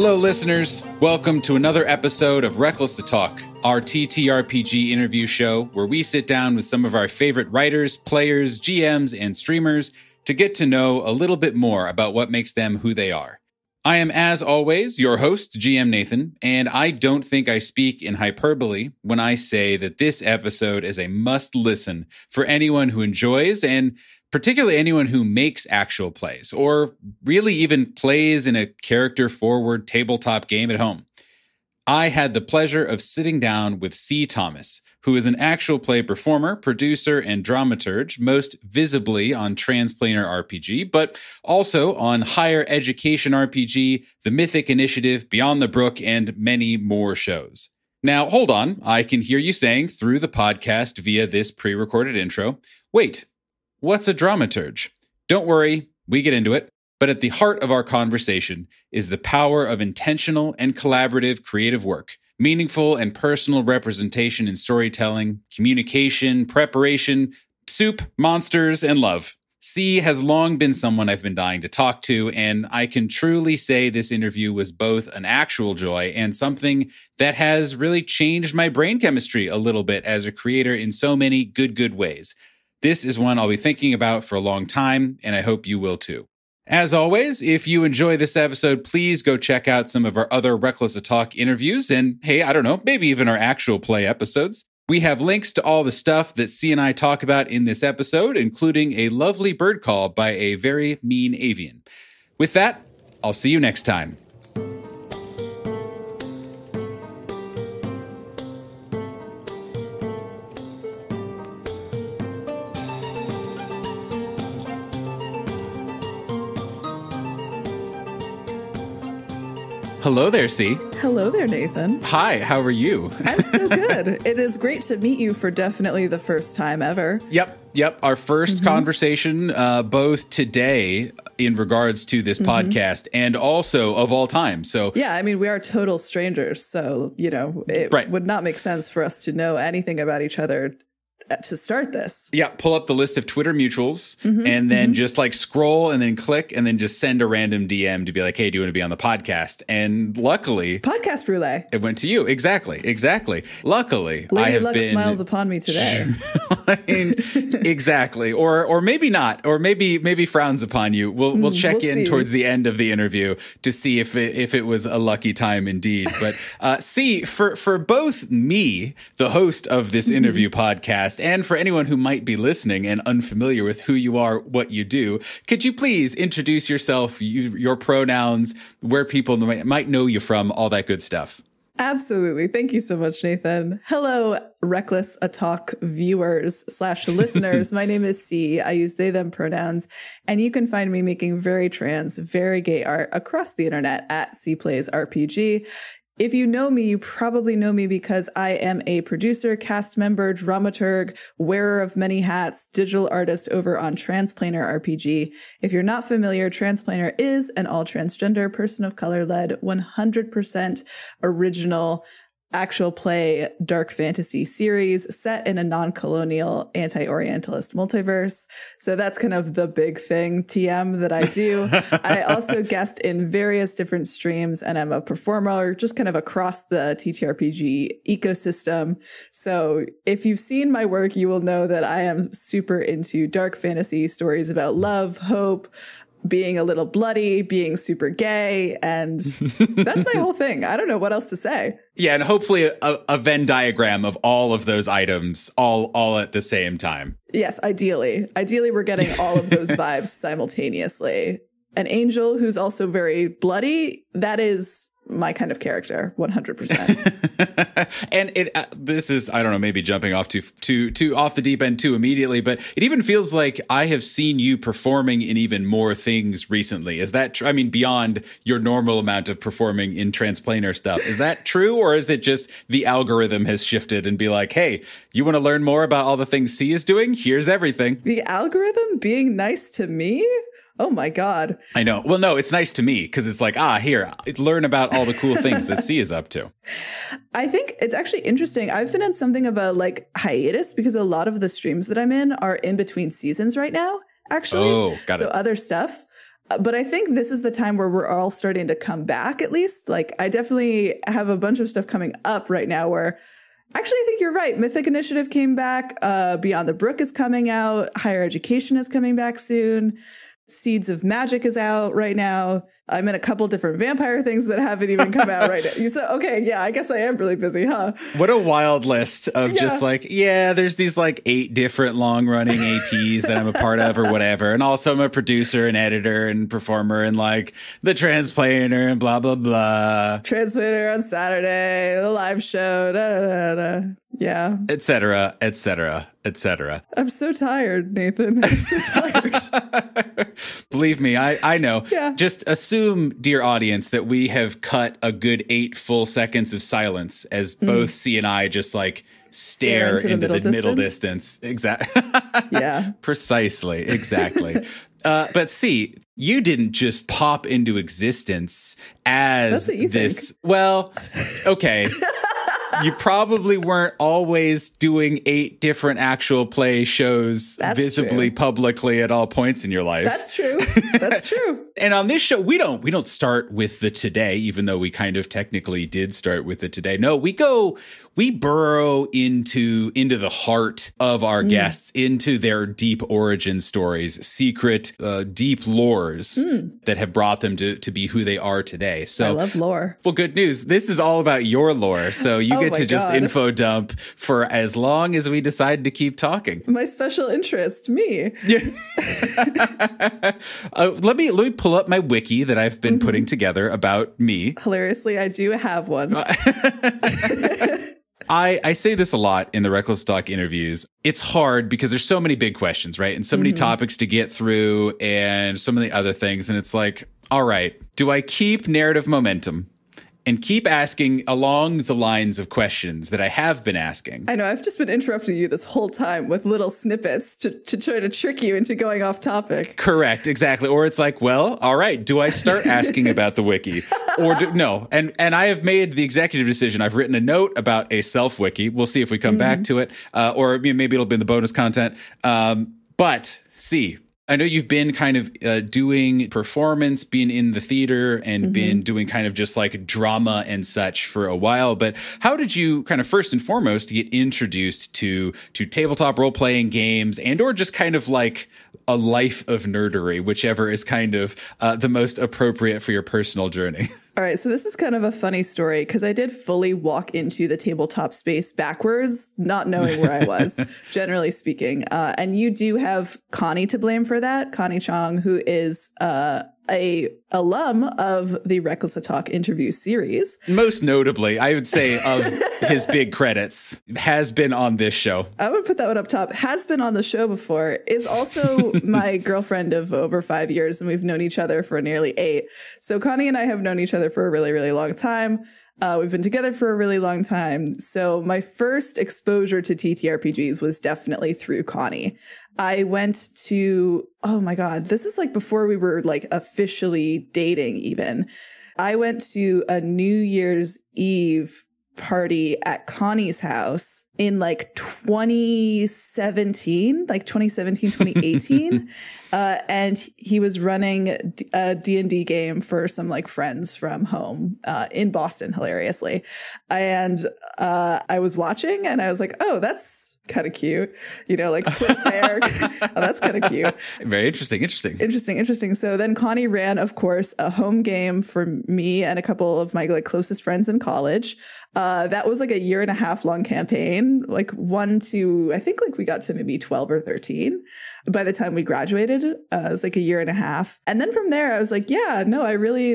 Hello, listeners. Welcome to another episode of Reckless to Talk, our TTRPG interview show where we sit down with some of our favorite writers, players, GMs, and streamers to get to know a little bit more about what makes them who they are. I am, as always, your host, GM Nathan, and I don't think I speak in hyperbole when I say that this episode is a must-listen for anyone who enjoys and particularly anyone who makes actual plays, or really even plays in a character-forward tabletop game at home. I had the pleasure of sitting down with C. Thomas, who is an actual play performer, producer, and dramaturge, most visibly on Transplanar RPG, but also on Higher Education RPG, the Mythic Initiative, Beyond the Brook, and many more shows. Now, hold on. I can hear you saying through the podcast via this pre-recorded intro, wait, what's a dramaturge? Don't worry, we get into it. But at the heart of our conversation is the power of intentional and collaborative creative work, meaningful and personal representation in storytelling, communication, preparation, soup, monsters, and love. C has long been someone I've been dying to talk to, and I can truly say this interview was both an actual joy and something that has really changed my brain chemistry a little bit as a creator in so many good ways. This is one I'll be thinking about for a long time, and I hope you will too. As always, if you enjoy this episode, please go check out some of our other Reckless to Talk interviews and, hey, I don't know, maybe even our actual play episodes. We have links to all the stuff that C and I talk about in this episode, including a lovely bird call by a very mean avian. With that, I'll see you next time. Hello there, C. Hello there, Nathan. Hi, how are you? I'm so good. It is great to meet you for definitely the first time ever. Yep. Our first conversation, both today in regards to this podcast and also of all time. So yeah, I mean, we are total strangers. So, it would not make sense for us to know anything about each other to start this. Yeah, pull up the list of Twitter mutuals and then just like scroll and then click and then just send a random DM to be like, hey, do you want to be on the podcast? And luckily, podcast roulette. It went to you. Exactly. Luckily, Lady I have Luck been smiles upon me today. Exactly. Or maybe not. Or maybe frowns upon you. We'll check in towards the end of the interview to see if it was a lucky time indeed. But see, for both me, the host of this interview podcast, and for anyone who might be listening and unfamiliar with who you are, what you do, could you please introduce yourself, your pronouns, where people might know you from, all that good stuff? Absolutely. Thank you so much, Nathan. Hello, Reckless a Talk viewers / listeners. My name is C. I use they, them pronouns, and you can find me making very trans, very gay art across the internet at C Plays RPG. If you know me, you probably know me because I am a producer, cast member, dramaturg, wearer of many hats, digital artist over on Transplanar RPG. If you're not familiar, Transplanar is an all-transgender, person of color-led, 100% original actual play dark fantasy series set in a non-colonial anti-Orientalist multiverse. So that's kind of the big thing, TM, that I do. I also guest in various different streams, and I'm a performer just kind of across the TTRPG ecosystem. So if you've seen my work, you will know that I am super into dark fantasy stories about love, hope, being a little bloody, being super gay, and that's my whole thing. I don't know what else to say. Yeah, and hopefully a Venn diagram of all of those items all at the same time. Yes, ideally. Ideally, we're getting all of those vibes simultaneously. An angel who's also very bloody, that is my kind of character, 100%. And this is, I don't know, maybe jumping off too off the deep end too immediately, but it even feels like I have seen you performing in even more things recently. Is that I mean, beyond your normal amount of performing in Transplanar stuff. Is that true? Or is it just the algorithm has shifted and be like, hey, you want to learn more about all the things C is doing? Here's everything. The algorithm being nice to me? Oh my God. I know. Well, no, it's nice to me because it's like, here, learn about all the cool things that C is up to. I think it's actually interesting. I've been in something of a hiatus because a lot of the streams that I'm in are in between seasons right now, actually. Oh, got it. So other stuff. But I think this is the time where we're all starting to come back, at least. Like, I definitely have a bunch of stuff coming up right now where actually I think you're right. Mythic Initiative came back. Beyond the Brook is coming out. Higher Education is coming back soon. Seeds of Magic is out right now. I'm in a couple different vampire things that haven't even come out right now. So, okay, yeah, I guess I am really busy, huh? What a wild list of just like, there's these like 8 different long running APs that I'm a part of or whatever. And also I'm a producer and editor and performer and like the Transplanar and blah, blah, blah. Transplanar on Saturday, the live show, da, da, da, da. Yeah. Et cetera, et cetera, et cetera. I'm so tired, Nathan. I'm so tired. Believe me, I know. Yeah. Just assume, dear audience, that we have cut a good 8 full seconds of silence as both C and I just like stare into the middle distance. Exactly. Yeah. Precisely. Exactly. But C, you didn't just pop into existence as this. Think. Well, okay. You probably weren't always doing 8 different actual play shows visibly, publicly at all points in your life. That's true. That's true. And on this show, we don't start with the today, even though we kind of technically did start with the today. No, we burrow into the heart of our guests, into their deep origin stories, secret, deep lores that have brought them to be who they are today. So I love lore. Well, good news. This is all about your lore. So you get to just info dump for as long as we decide to keep talking. My special interest, me. Yeah. Let me pull up my wiki that I've been putting together about me. Hilariously, I do have one. I say this a lot in the Reckless Talk interviews. It's hard because there's so many big questions, right? And so many topics to get through and so many other things. And it's like, all right, do I keep narrative momentum and keep asking along the lines of questions that I have been asking? I know, I've just been interrupting you this whole time with little snippets to try to trick you into going off topic. Correct, exactly. Or it's like, well, all right, do I start asking about the wiki? Or no. And I have made the executive decision. I've written a note about a self-wiki. We'll see if we come back to it. Or maybe it'll be in the bonus content. But see, I know you've been kind of doing performance, being in the theater and been doing kind of just like drama and such for a while. But how did you kind of first and foremost get introduced to tabletop role-playing games and or just kind of like a life of nerdery, whichever is kind of the most appropriate for your personal journey? All right, so this is kind of a funny story because I did fully walk into the tabletop space backwards, not knowing where I was, generally speaking. And you do have Connie to blame for that, Connie Chong, who is a alum of the Reckless Talk interview series. Most notably, I would say of his big credits, has been on this show. I would put that one up top. Has been on the show before, is also my girlfriend of over 5 years, and we've known each other for nearly 8. So Connie and I have known each other for a really, really long time. We've been together for a really long time. So my first exposure to TTRPGs was definitely through Connie. I went to, oh my God, this is like before we were like officially dating even. I went to a New Year's Eve party at Connie's house in like 2017, 2018. And he was running a D&D game for some like friends from home in Boston, hilariously. And I was watching and I was like, oh, that's kind of cute. You know, like flips hair. Oh, that's kind of cute. Very interesting. Interesting. So then Connie ran, of course, a home game for me and a couple of my like closest friends in college. That was like a 1.5 year long campaign, like 1 to, I think like we got to maybe 12 or 13. By the time we graduated, it was like a 1.5 years. And then from there, I was like, yeah, no,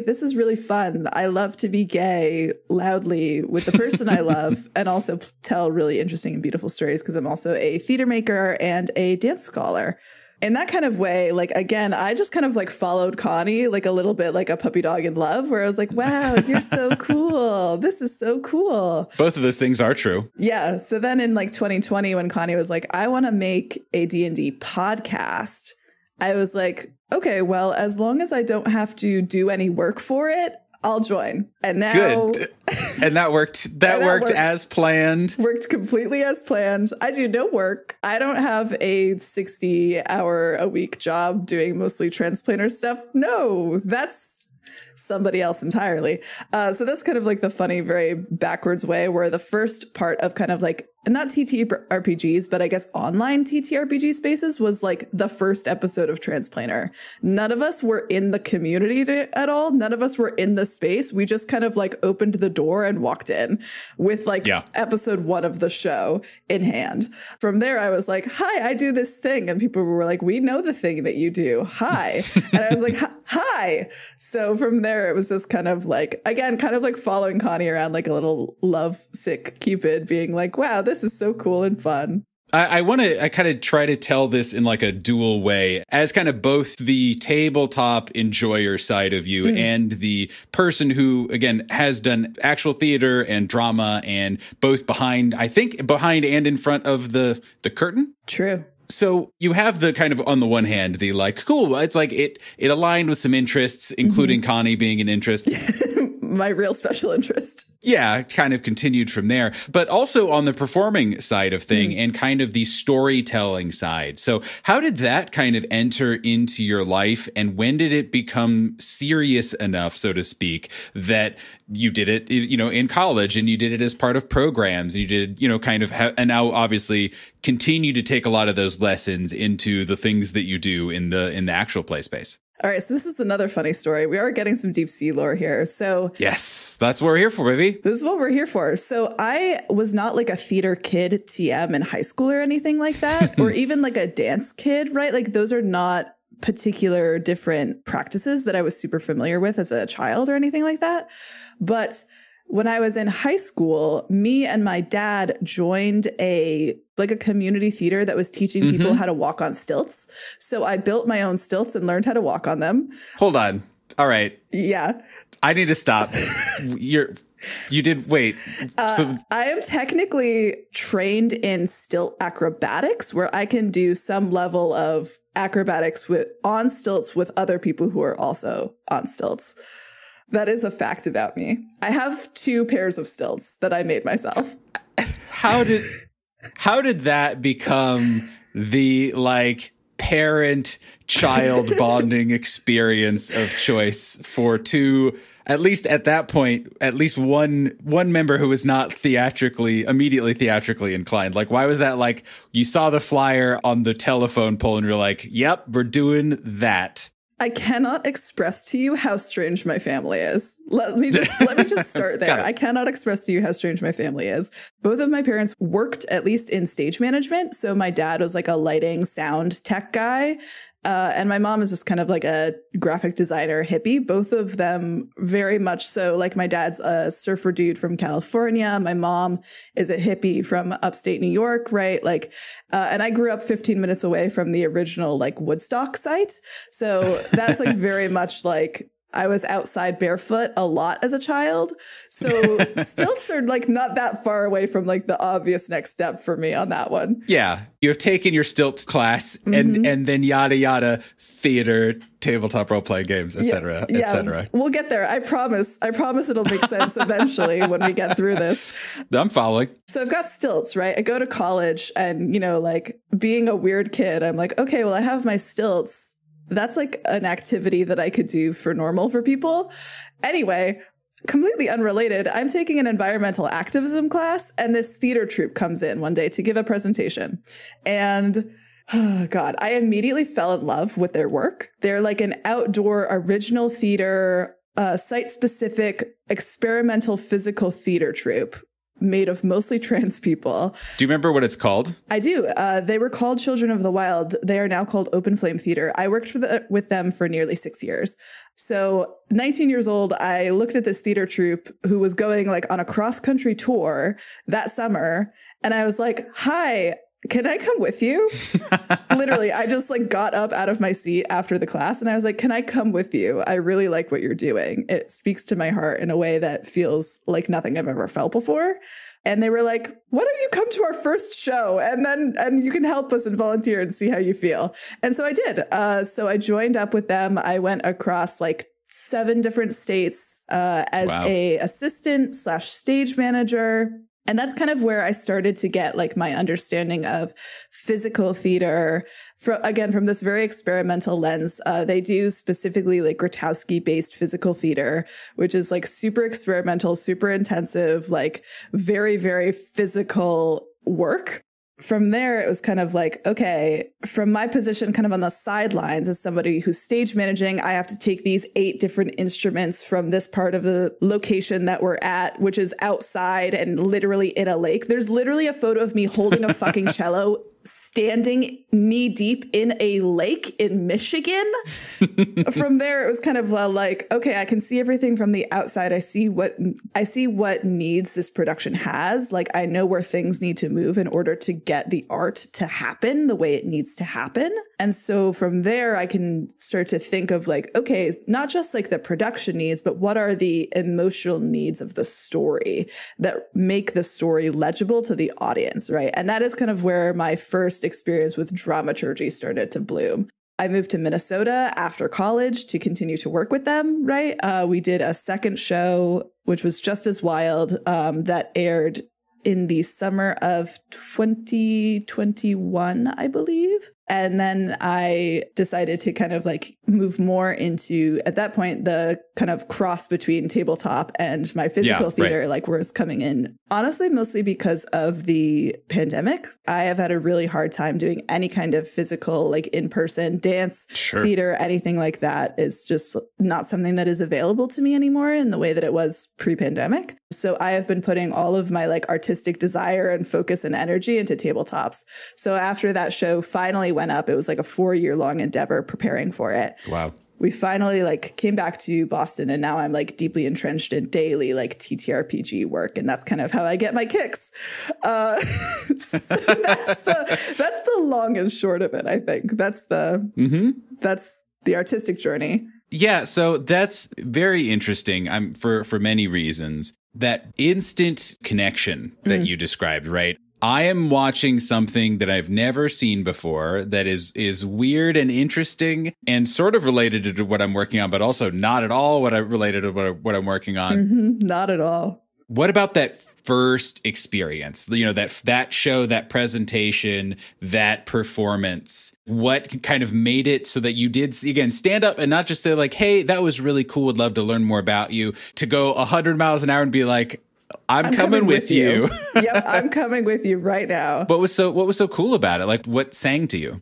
this is really fun. I love to be gay loudly with the person I love and also tell really interesting and beautiful stories because I'm also a theater maker and a dance scholar. In that kind of way, like, again, I just kind of like followed Connie like a little bit like a puppy dog in love, where I was like, wow, you're so cool. This is so cool. Both of those things are true. Yeah. So then in like 2020, when Connie was like, I want to make a D&D podcast, I was like, okay, well, as long as I don't have to do any work for it, I'll join. And now good. And that worked. That worked as planned. Worked completely as planned. I do no work. I don't have a 60-hour-a-week job doing mostly Transplanar stuff. No, that's somebody else entirely. So that's kind of like the funny, very backwards way where the first part of kind of like not TTRPGs, but I guess online TTRPG spaces was like the first episode of Transplanar. None of us were in the community at all. None of us were in the space. We just kind of like opened the door and walked in with like episode 1 of the show in hand. From there, I was like, hi, I do this thing. And people were like, we know the thing that you do. Hi. And I was like, hi. So from there, it was just kind of like, again, kind of like following Connie around like a little lovesick Cupid being like, wow, this is so cool and fun. I kind of try to tell this in like a dual way as kind of both the tabletop enjoyer side of you and the person who, again, has done actual theater and drama and both behind and in front of the curtain. True. So you have the kind of, on the one hand, the like, cool, it's like it aligned with some interests, including Connie being an interest. My real special interest. Yeah, kind of continued from there, but also on the performing side of thing and kind of the storytelling side. So how did that kind of enter into your life, and when did it become serious enough, so to speak, that you did it, in college, and you did it as part of programs, and you did, kind of, and now obviously continue to take a lot of those lessons into the things that you do in the actual play space? All right, so this is another funny story. We are getting some deep sea lore here. So yes, that's what we're here for, baby. This is what we're here for. So I was not like a theater kid TM in high school or anything like that, or even like a dance kid, right? Like those are not particular different practices that I was super familiar with as a child or anything like that. But when I was in high school, me and my dad joined a community theater that was teaching people how to walk on stilts. So I built my own stilts and learned how to walk on them. Hold on. All right. Yeah. I need to stop. You did wait. So I am technically trained in stilt acrobatics, where I can do some level of acrobatics on stilts with other people who are also on stilts. That is a fact about me. I have 2 pairs of stilts that I made myself. How did that become the parent-child bonding experience of choice for 2, at least at that point, at least one member who was not immediately theatrically inclined? Like, why was that? Like, you saw the flyer on the telephone pole and you're like, yep, we're doing that. I cannot express to you how strange my family is. Let me just start there. I cannot express to you how strange my family is. Both of my parents worked at least in stage management. So my dad was like a lighting sound tech guy. And my mom is just kind of like a graphic designer hippie. Both of them very much so. Like my dad's a surfer dude from California. My mom is a hippie from upstate New York, right? And I grew up 15 minutes away from the original Woodstock site. So that's very much I was outside barefoot a lot as a child. So stilts are not that far away from the obvious next step for me on that one. Yeah. You have taken your stilts class and then yada, yada, theater, tabletop role-playing games, et cetera, et cetera. We'll get there. I promise it'll make sense eventually when we get through this. I'm following. So I've got stilts, right? I go to college and, being a weird kid, I'm like, okay, well, I have my stilts. That's an activity that I could do for normal for people. Anyway, completely unrelated, I'm taking an environmental activism class, and this theater troupe comes in one day to give a presentation. And oh God, I immediately fell in love with their work. They're an outdoor original theater, site-specific experimental physical theater troupe made of mostly trans people. Do you remember what it's called? I do. They were called Children of the Wild. They are now called Open Flame Theater. I worked with them for nearly 6 years. So 19 years old, I looked at this theater troupe who was going on a cross-country tour that summer. And I was like, hi, can I come with you? Literally, I just got up out of my seat after the class and I was like, can I come with you? I really like what you're doing. It speaks to my heart in a way that feels like nothing I've ever felt before. And they were like, why don't you come to our first show and you can help us and volunteer and see how you feel. And so I did. So I joined up with them. I went across 7 different states as a assistant / stage manager. And that's kind of where I started to get like my understanding of physical theater from this very experimental lens. They do specifically like Grotowski based physical theater, which is like super experimental, super intensive, like very, very physical work. From there, it was kind of like, okay, from my position kind of on the sidelines as somebody who's stage managing, I have to take these 8 different instruments from this part of the location that we're at, which is outside and literally in a lake. There's literally a photo of me holding a fucking cello standing knee deep in a lake in Michigan. From there, it was kind of like, okay, I can see everything from the outside. I see what needs this production has. Like, I know where things need to move in order to get the art to happen the way it needs to happen. And so from there, I can start to think of like, okay, not just like the production needs, but what are the emotional needs of the story that make the story legible to the audience, right? And that is kind of where my first experience with dramaturgy started to bloom. I moved to Minnesota after college to continue to work with them, right? We did a second show, which was just as wild, that aired in the summer of 2021, I believe. And then I decided to kind of like move more into, at that point, the kind of cross between tabletop and my physical theater, like was coming in. Honestly, mostly because of the pandemic. I have had a really hard time doing any kind of physical, like in-person dance, theater, anything like that is just not something that is available to me anymore in the way that it was pre-pandemic. So I have been putting all of my like artistic desire and focus and energy into tabletops. So after that show finally went up, it was like a 4-year-long endeavor preparing for it. Wow. We finally like came back to Boston, and now I'm like deeply entrenched in daily like TTRPG work, and that's kind of how I get my kicks. So that's the long and short of it. I think that's the artistic journey. Yeah, so that's very interesting. For many reasons. That instant connection that you described, right? I am watching something that I've never seen before that is weird and interesting and sort of related to what I'm working on, but also not at all related to what I'm working on. Not at all. What about that first experience? You know, that show, that presentation, that performance, what kind of made it so that you did, again, stand up and not just say like, hey, that was really cool, would love to learn more about you, to go 100 miles an hour and be like, I'm coming with you. Yep, I'm coming with you right now. What was so cool about it? Like, what sang to you?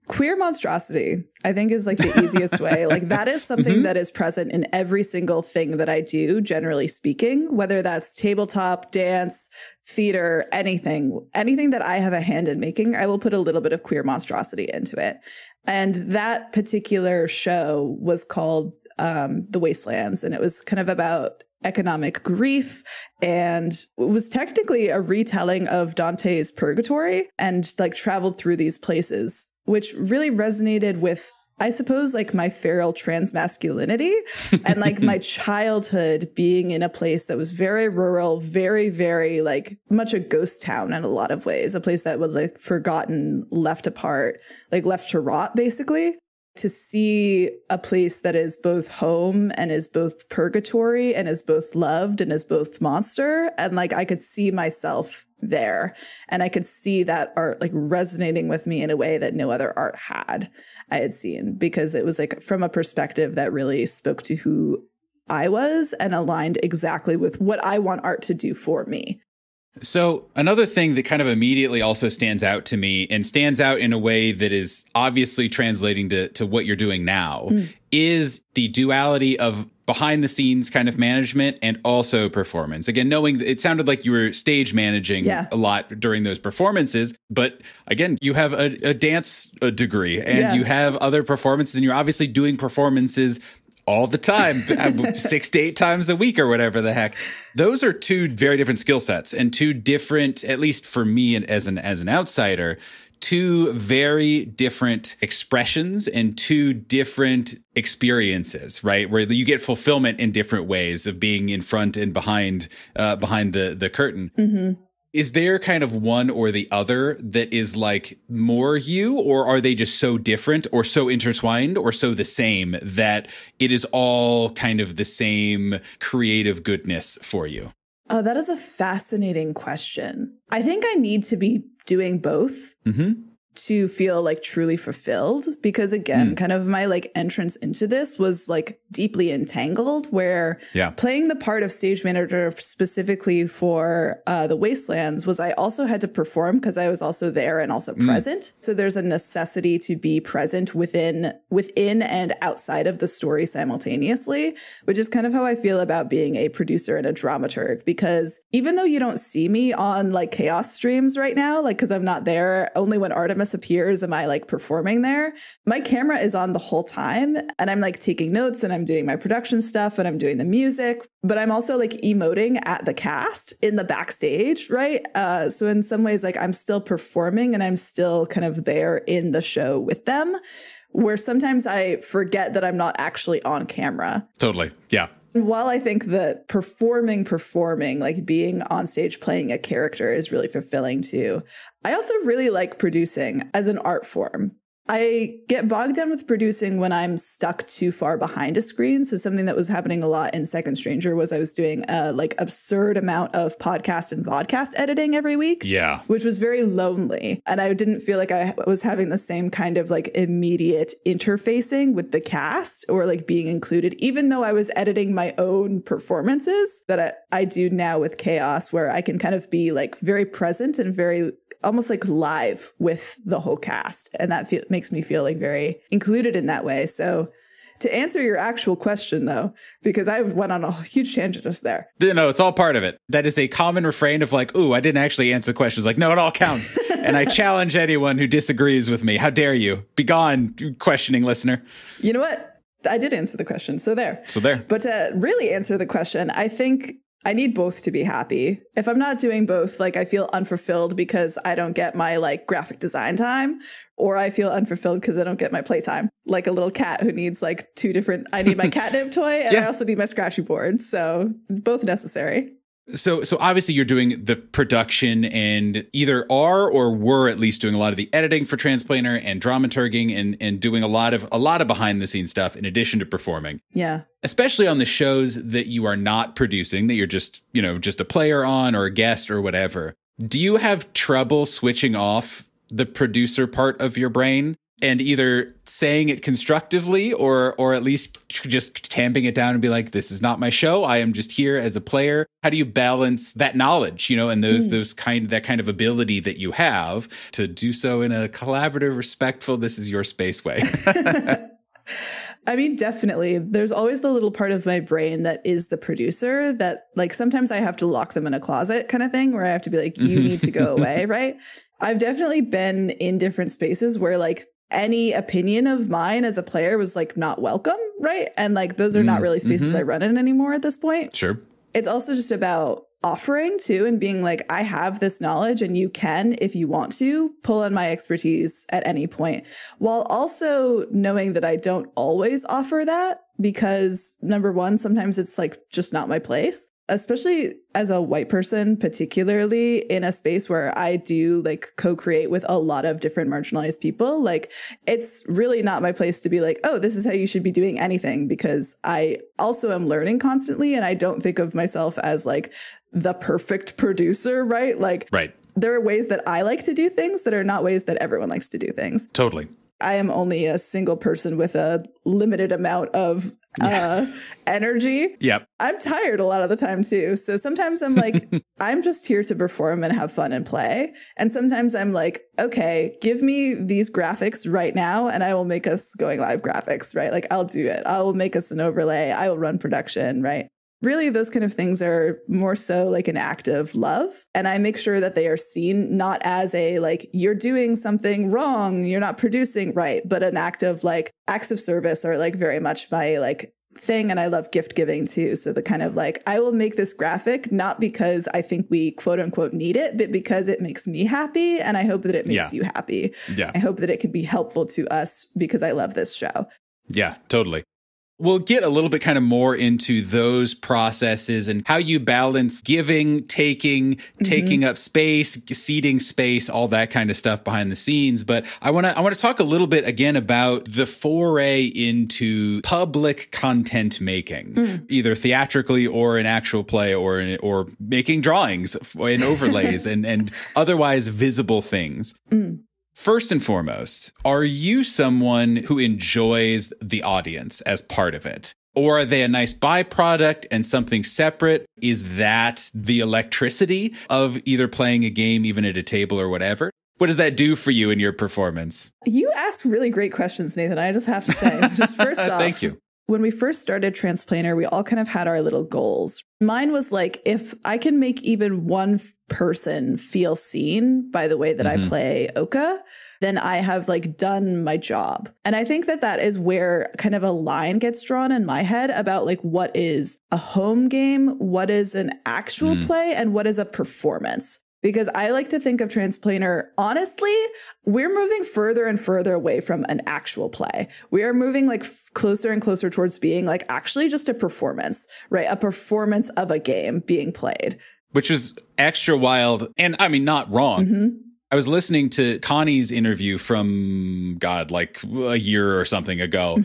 Queer monstrosity, I think, is like the easiest way. Like, that is something that is present in every single thing that I do, generally speaking, whether that's tabletop, dance, theater, anything that I have a hand in making, I will put a little bit of queer monstrosity into it. And that particular show was called The Wastelands, and it was kind of about economic grief, and it was technically a retelling of Dante's Purgatory, and like traveled through these places, which really resonated with, I suppose, like my feral trans masculinity and like my childhood being in a place that was very rural, very, very like much a ghost town in a lot of ways, a place that was like forgotten, left apart, like left to rot, basically. To see a place that is both home and is both purgatory and is both loved and is both monster. And like, I could see myself there, and I could see that art like resonating with me in a way that no other art I had seen, because it was like from a perspective that really spoke to who I was and aligned exactly with what I want art to do for me. So another thing that kind of immediately also stands out to me, and stands out in a way that is obviously translating to what you're doing now, is the duality of behind the scenes kind of management and also performance. Again, knowing it sounded like you were stage managing a lot during those performances, but again, you have a dance degree, and you have other performances, and you're obviously doing performances all the time, 6 to 8 times a week or whatever the heck. Those are two very different skill sets, and two different, at least for me and as an outsider, two very different expressions and two different experiences, right? Where you get fulfillment in different ways of being in front and behind the curtain. Is there kind of one or the other that is like more you, or are they just so different or so intertwined or so the same that it is all kind of the same creative goodness for you? Oh, that is a fascinating question. I think I need to be doing both. To feel like truly fulfilled, because again, kind of my like entrance into this was like deeply entangled, where playing the part of stage manager specifically for the Wastelands was I also had to perform because I was also there and also present. So there's a necessity to be present within and outside of the story simultaneously, which is kind of how I feel about being a producer and a dramaturge, because even though you don't see me on like Chaos streams right now, like because I'm not there, only when Artemis appears am I like performing there. My camera is on the whole time and I'm like taking notes and I'm doing my production stuff and I'm doing the music, but I'm also like emoting at the cast in the backstage, right? So in some ways, like I'm still performing and I'm still kind of there in the show with them, where sometimes I forget that I'm not actually on camera. Totally. Yeah. While I think that performing, like being on stage playing a character is really fulfilling too, I also really like producing as an art form. I get bogged down with producing when I'm stuck too far behind a screen. So something that was happening a lot in Second Stranger was I was doing a like absurd amount of podcast and vodcast editing every week. Yeah. Which was very lonely. And I didn't feel like I was having the same kind of like immediate interfacing with the cast or like being included, even though I was editing my own performances that I do now with Chaos, where I can kind of be like very present and very almost like live with the whole cast. And that makes me feel like very included in that way. So to answer your actual question, though, because I went on a huge tangent just there. No, it's all part of it. That is a common refrain of like, ooh, I didn't actually answer the question. It's like, no, it all counts. And I challenge anyone who disagrees with me. How dare you? Be gone, questioning listener. You know what? I did answer the question. So there. But to really answer the question, I think I need both to be happy. If I'm not doing both, like I feel unfulfilled because I don't get my like graphic design time, or I feel unfulfilled because I don't get my playtime. Like a little cat who needs like two different, I need my catnip toy and I also need my scratchy board. So both necessary. So obviously you're doing the production and either are or were at least doing a lot of the editing for Transplanar and dramaturging and doing a lot of behind the scenes stuff in addition to performing. Yeah. Especially on the shows that you are not producing, that you're just a player on or a guest or whatever. Do you have trouble switching off the producer part of your brain and either saying it constructively or at least just tamping it down and be like, this is not my show. I am just here as a player. How do you balance that knowledge, and that kind of ability that you have to do so in a collaborative, respectful, this is your space way? I mean, definitely. There's always the little part of my brain that is the producer that like sometimes I have to lock them in a closet kind of thing where I have to be like, you need to go away, right? I've definitely been in different spaces where like any opinion of mine as a player was like not welcome, right? And like those are not really spaces I run in anymore at this point. Sure. It's also just about offering too and being like, I have this knowledge and you can, if you want to, pull on my expertise at any point, while also knowing that I don't always offer that because number one, sometimes it's like just not my place. Especially as a white person, particularly in a space where I do like co-create with a lot of different marginalized people, like it's really not my place to be like, oh, this is how you should be doing anything, because I also am learning constantly and I don't think of myself as like the perfect producer, right? Like, right. There are ways that I like to do things that are not ways that everyone likes to do things. Totally. I am only a single person with a limited amount of energy. Yep. I'm tired a lot of the time too. So sometimes I'm like, I'm just here to perform and have fun and play. And sometimes I'm like, okay, give me these graphics right now and I will make us going live graphics, right? Like I'll do it. I will make us an overlay. I will run production, right? Really, those kind of things are more so like an act of love. And I make sure that they are seen not as a like, you're doing something wrong, you're not producing right, but an act of like acts of service are like very much my like thing. And I love gift giving too. So the kind of like, I will make this graphic, not because I think we quote unquote need it, but because it makes me happy. And I hope that it makes you happy. Yeah. I hope that it can be helpful to us because I love this show. Yeah, totally. We'll get a little bit kind of more into those processes and how you balance giving, taking up space, ceding space, all that kind of stuff behind the scenes. But I want to talk a little bit again about the foray into public content making, either theatrically or in actual play or making drawings and overlays and otherwise visible things. First and foremost, are you someone who enjoys the audience as part of it? Or are they a nice byproduct and something separate? Is that the electricity of either playing a game, even at a table or whatever? What does that do for you in your performance? You ask really great questions, Nathan. I just have to say, just first off, thank you. When we first started Transplanar, we all kind of had our little goals. Mine was like, if I can make even one person feel seen by the way that I play Oka, then I have like done my job. And I think that that is where kind of a line gets drawn in my head about like what is a home game, what is an actual play, and what is a performance. Because I like to think of Transplanar, honestly, we're moving further and further away from an actual play. We are moving like closer and closer towards being like actually just a performance, right? A performance of a game being played. Which was extra wild. And I mean, not wrong. I was listening to Connie's interview from, like a year or something ago,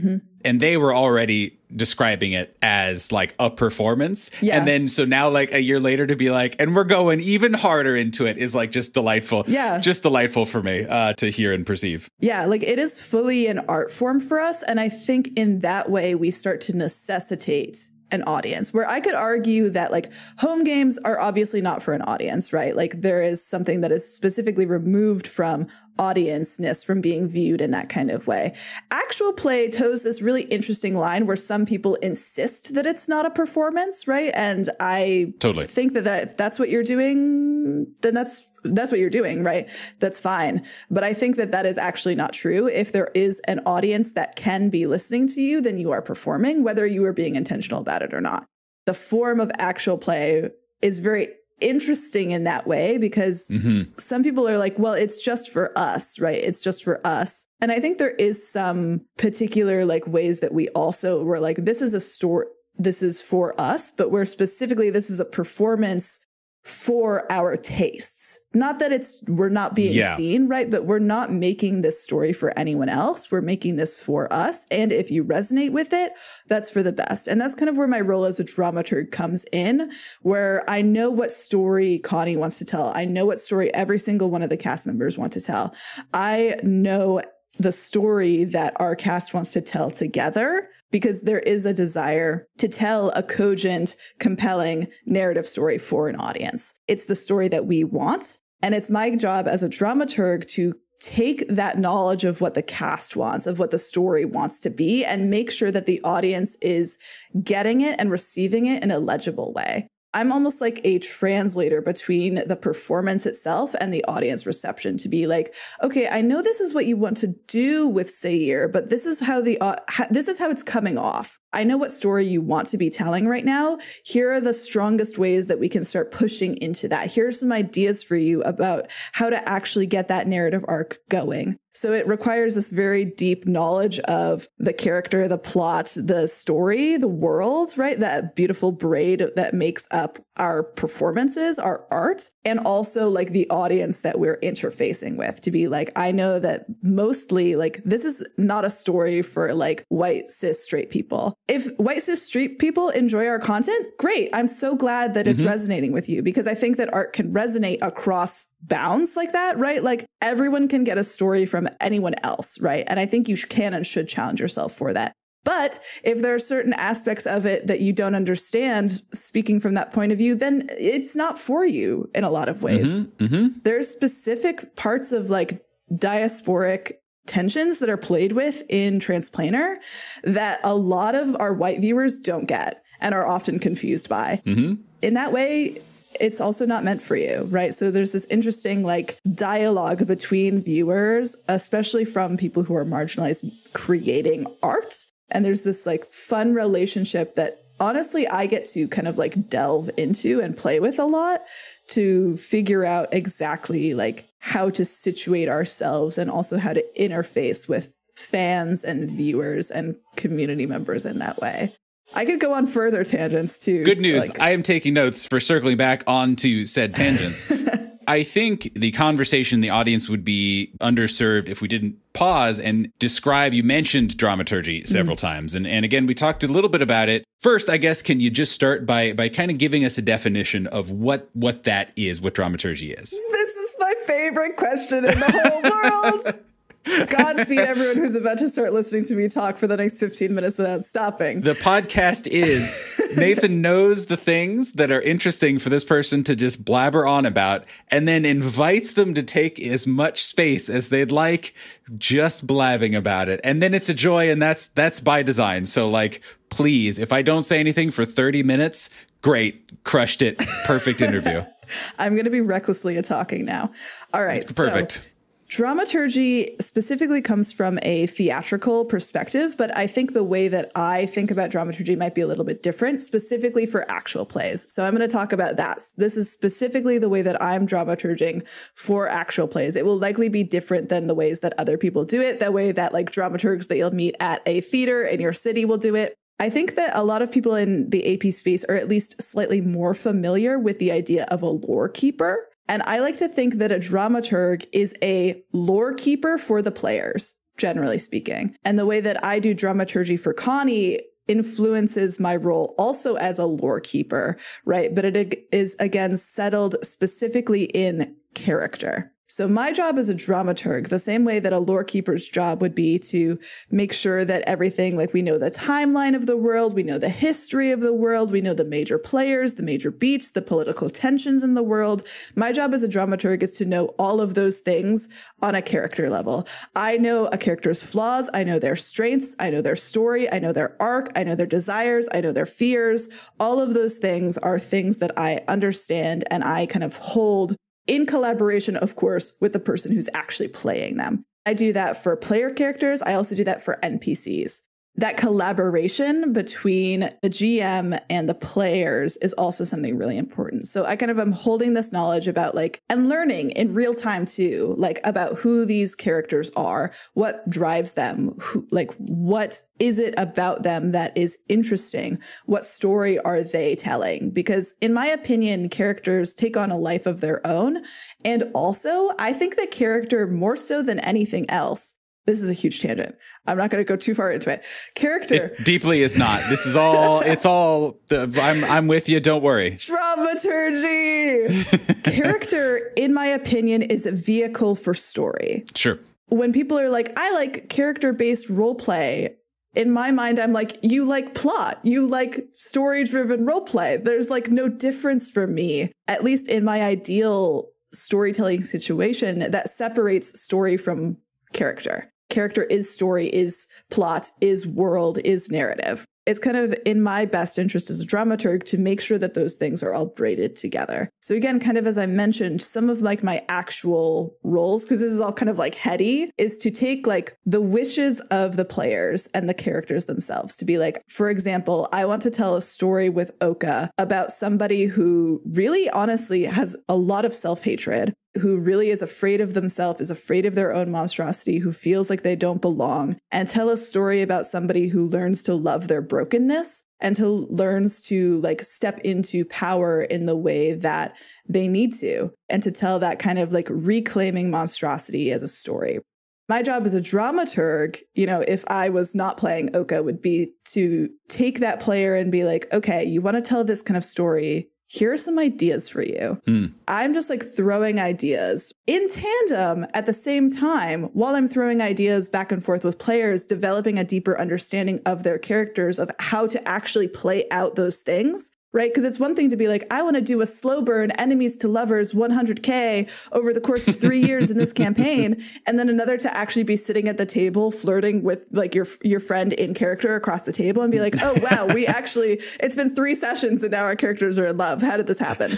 and they were already describing it as like a performance. Yeah. And then so now like a year later to be like, and we're going even harder into it is like just delightful. Yeah. Just delightful for me to hear and perceive. Yeah. Like it is fully an art form for us. And I think in that way, we start to necessitate an audience, where I could argue that like home games are obviously not for an audience, right? Like there is something that is specifically removed from audienceness, from being viewed in that kind of way. Actual play toes this really interesting line where some people insist that it's not a performance, right? And I totally think that if that's what you're doing, then that's what you're doing, right? That's fine. But I think that that is actually not true. If there is an audience that can be listening to you, then you are performing, whether you are being intentional about it or not. The form of actual play is very interesting in that way because some people are like, well, it's just for us, right? It's just for us. And I think there is some particular like ways that we also were like, this is a story, this is for us, but we're specifically, this is a performance for our tastes. Not that we're not being seen, right? But we're not making this story for anyone else. We're making this for us. And if you resonate with it, that's for the best. And that's kind of where my role as a dramaturge comes in, where I know what story Connie wants to tell. I know what story every single one of the cast members want to tell. I know the story that our cast wants to tell together, because there is a desire to tell a cogent, compelling narrative story for an audience. It's the story that we want. And it's my job as a dramaturg to take that knowledge of what the cast wants, of what the story wants to be, and make sure that the audience is getting it and receiving it in a legible way. I'm almost like a translator between the performance itself and the audience reception, to be like, okay, I know this is what you want to do with Sayir, but this is how it's coming off. I know what story you want to be telling right now. Here are the strongest ways that we can start pushing into that. Here are some ideas for you about how to actually get that narrative arc going. So it requires this very deep knowledge of the character, the plot, the story, the worlds, right? That beautiful braid that makes up our performances, our art, and also like the audience that we're interfacing with, to be like, I know that mostly like this is not a story for like white cis straight people. If white cis straight people enjoy our content, great. I'm so glad that it's resonating with you, because I think that art can resonate across bounds like that, right? Like everyone can get a story from anyone else, right? And I think you can and should challenge yourself for that. But if there are certain aspects of it that you don't understand, speaking from that point of view, then it's not for you in a lot of ways. There's specific parts of like diasporic tensions that are played with in Transplanar that a lot of our white viewers don't get and are often confused by. In that way, it's also not meant for you, right? So there's this interesting like dialogue between viewers, especially from people who are marginalized creating art. And there's this like fun relationship that honestly I get to kind of like delve into and play with a lot to figure out exactly like how to situate ourselves and also how to interface with fans and viewers and community members in that way. I could go on further tangents too. Good news. I am taking notes for circling back onto said tangents. I think the conversation in the audience would be underserved if we didn't pause and describe. You mentioned dramaturgy several times. And again, we talked a little bit about it. First, I guess, can you just start by kind of giving us a definition of what that is, what dramaturgy is? This is my favorite question in the whole world. Godspeed everyone who's about to start listening to me talk for the next 15 minutes without stopping. The podcast is Nathan knows the things that are interesting for this person to just blabber on about and then invites them to take as much space as they'd like just blabbing about it. And then it's a joy, and that's by design. So like, please, if I don't say anything for 30 minutes, great, crushed it, perfect interview. I'm going to be recklessly talking now. All right. Perfect. So, dramaturgy specifically comes from a theatrical perspective, but I think the way that I think about dramaturgy might be a little bit different, specifically for actual plays. So I'm going to talk about that. This is specifically the way that I'm dramaturging for actual plays. It will likely be different than the ways that other people do it, the way that like dramaturgs that you'll meet at a theater in your city will do it. I think that a lot of people in the AP space are at least slightly more familiar with the idea of a lore keeper. And I like to think that a dramaturg is a lore keeper for the players, generally speaking. And the way that I do dramaturgy for Connie influences my role also as a lore keeper, right? But it is, again, settled specifically in character. So my job as a dramaturg, the same way that a lore keeper's job would be to make sure that everything, like we know the timeline of the world, we know the history of the world, we know the major players, the major beats, the political tensions in the world. My job as a dramaturg is to know all of those things on a character level. I know a character's flaws. I know their strengths. I know their story. I know their arc. I know their desires. I know their fears. All of those things are things that I understand and I kind of hold in collaboration, of course, with the person who's actually playing them. I do that for player characters. I also do that for NPCs. That collaboration between the GM and the players is also something really important. So I kind of am holding this knowledge about like, and learning in real time too, like about who these characters are, what drives them, what is it about them that is interesting? What story are they telling? Because in my opinion, characters take on a life of their own. And also I think that character more so than anything else, this is a huge tangent. I'm not going to go too far into it. Character. It deeply is not. This is all, I'm with you. Don't worry. Dramaturgy. Character, in my opinion, is a vehicle for story. Sure. When people are like, I like character-based role play, in my mind, I'm like, you like plot, you like story-driven role play. There's like no difference for me, at least in my ideal storytelling situation, that separates story from character. Character is story, is plot, is world, is narrative. It's kind of in my best interest as a dramaturg to make sure that those things are all braided together. So again, kind of as I mentioned, some of like my actual roles, because this is all kind of like heady, is to take like the wishes of the players and the characters themselves to be like, for example, I want to tell a story with Oka about somebody who really honestly has a lot of self-hatred, who really is afraid of themselves, is afraid of their own monstrosity, who feels like they don't belong, and tell a story about somebody who learns to love their brokenness and learns to like step into power in the way that they need to, and to tell that kind of like reclaiming monstrosity as a story. My job as a dramaturg, if I was not playing Oka, would be to take that player and be like, okay, you want to tell this kind of story. Here are some ideas for you. I'm just like throwing ideas in tandem at the same time while I'm throwing ideas back and forth with players, developing a deeper understanding of their characters, of how to actually play out those things. Right? Because it's one thing to be like, I want to do a slow burn enemies to lovers 100K over the course of 3 years in this campaign. And then another to actually be sitting at the table flirting with like your friend in character across the table and be like, oh, wow, it's been 3 sessions and now our characters are in love. How did this happen?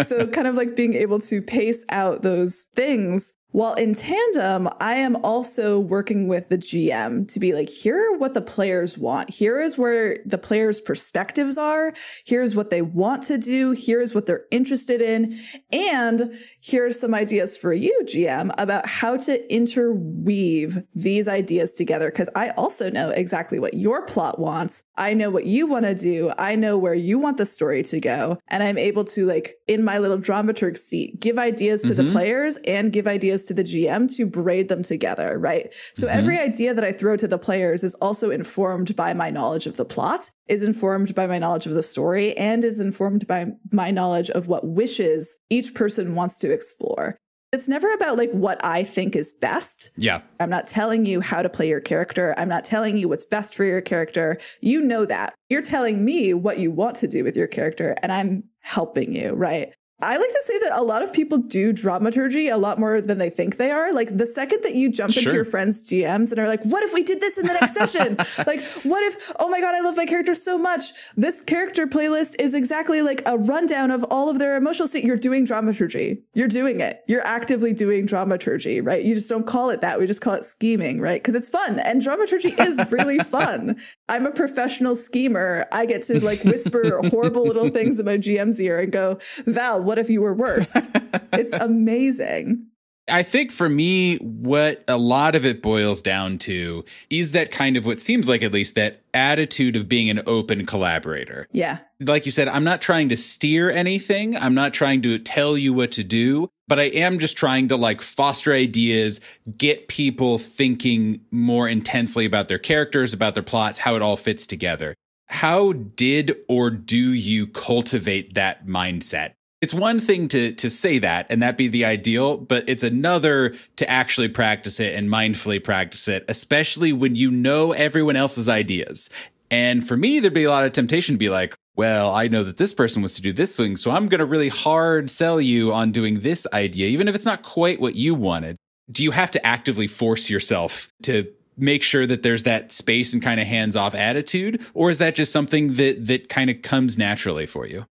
So kind of like being able to pace out those things While in tandem, I am also working with the GM to be like, here are what the players want. Here is where the players' perspectives are. Here's what they want to do. Here's what they're interested in. And here's some ideas for you, GM, about how to interweave these ideas together. Because I also know exactly what your plot wants. I know what you want to do. I know where you want the story to go. And I'm able to, like, in my little dramaturg seat, give ideas to the players and give ideas to the GM to braid them together, right? So every idea that I throw to the players is also informed by my knowledge of the plot, is informed by my knowledge of the story, and is informed by my knowledge of what wishes each person wants to explore. It's never about like what I think is best. Yeah. I'm not telling you how to play your character. I'm not telling you what's best for your character. You know that. You're telling me what you want to do with your character, and I'm helping you, right? I like to say that a lot of people do dramaturgy a lot more than they think they are. Like the second that you jump into your friends' GMs and are like, what if we did this in the next session? Like, what if, oh my God, I love my character so much. This character playlist is exactly like a rundown of all of their emotional state. You're doing dramaturgy. You're doing it. You're actively doing dramaturgy, right? You just don't call it that. We just call it scheming, right? Because it's fun. And dramaturgy is really fun. I'm a professional schemer. I get to like whisper horrible little things in my GM's ear and go, Val, what if you were worse? It's amazing. I think for me, what a lot of it boils down to is that kind of what seems like, at least, that attitude of being an open collaborator. Yeah. Like you said, I'm not trying to steer anything. I'm not trying to tell you what to do, but I am just trying to like foster ideas, get people thinking more intensely about their characters, about their plots, how it all fits together. How did or do you cultivate that mindset? It's one thing to say that and that be the ideal, but it's another to actually practice it and mindfully practice it, especially when you know everyone else's ideas. And for me, there'd be a lot of temptation to be like, well, I know that this person wants to do this thing, so I'm going to really hard sell you on doing this idea, even if it's not quite what you wanted. Do you have to actively force yourself to make sure that there's that space and kind of hands-off attitude? Or is that just something that kind of comes naturally for you?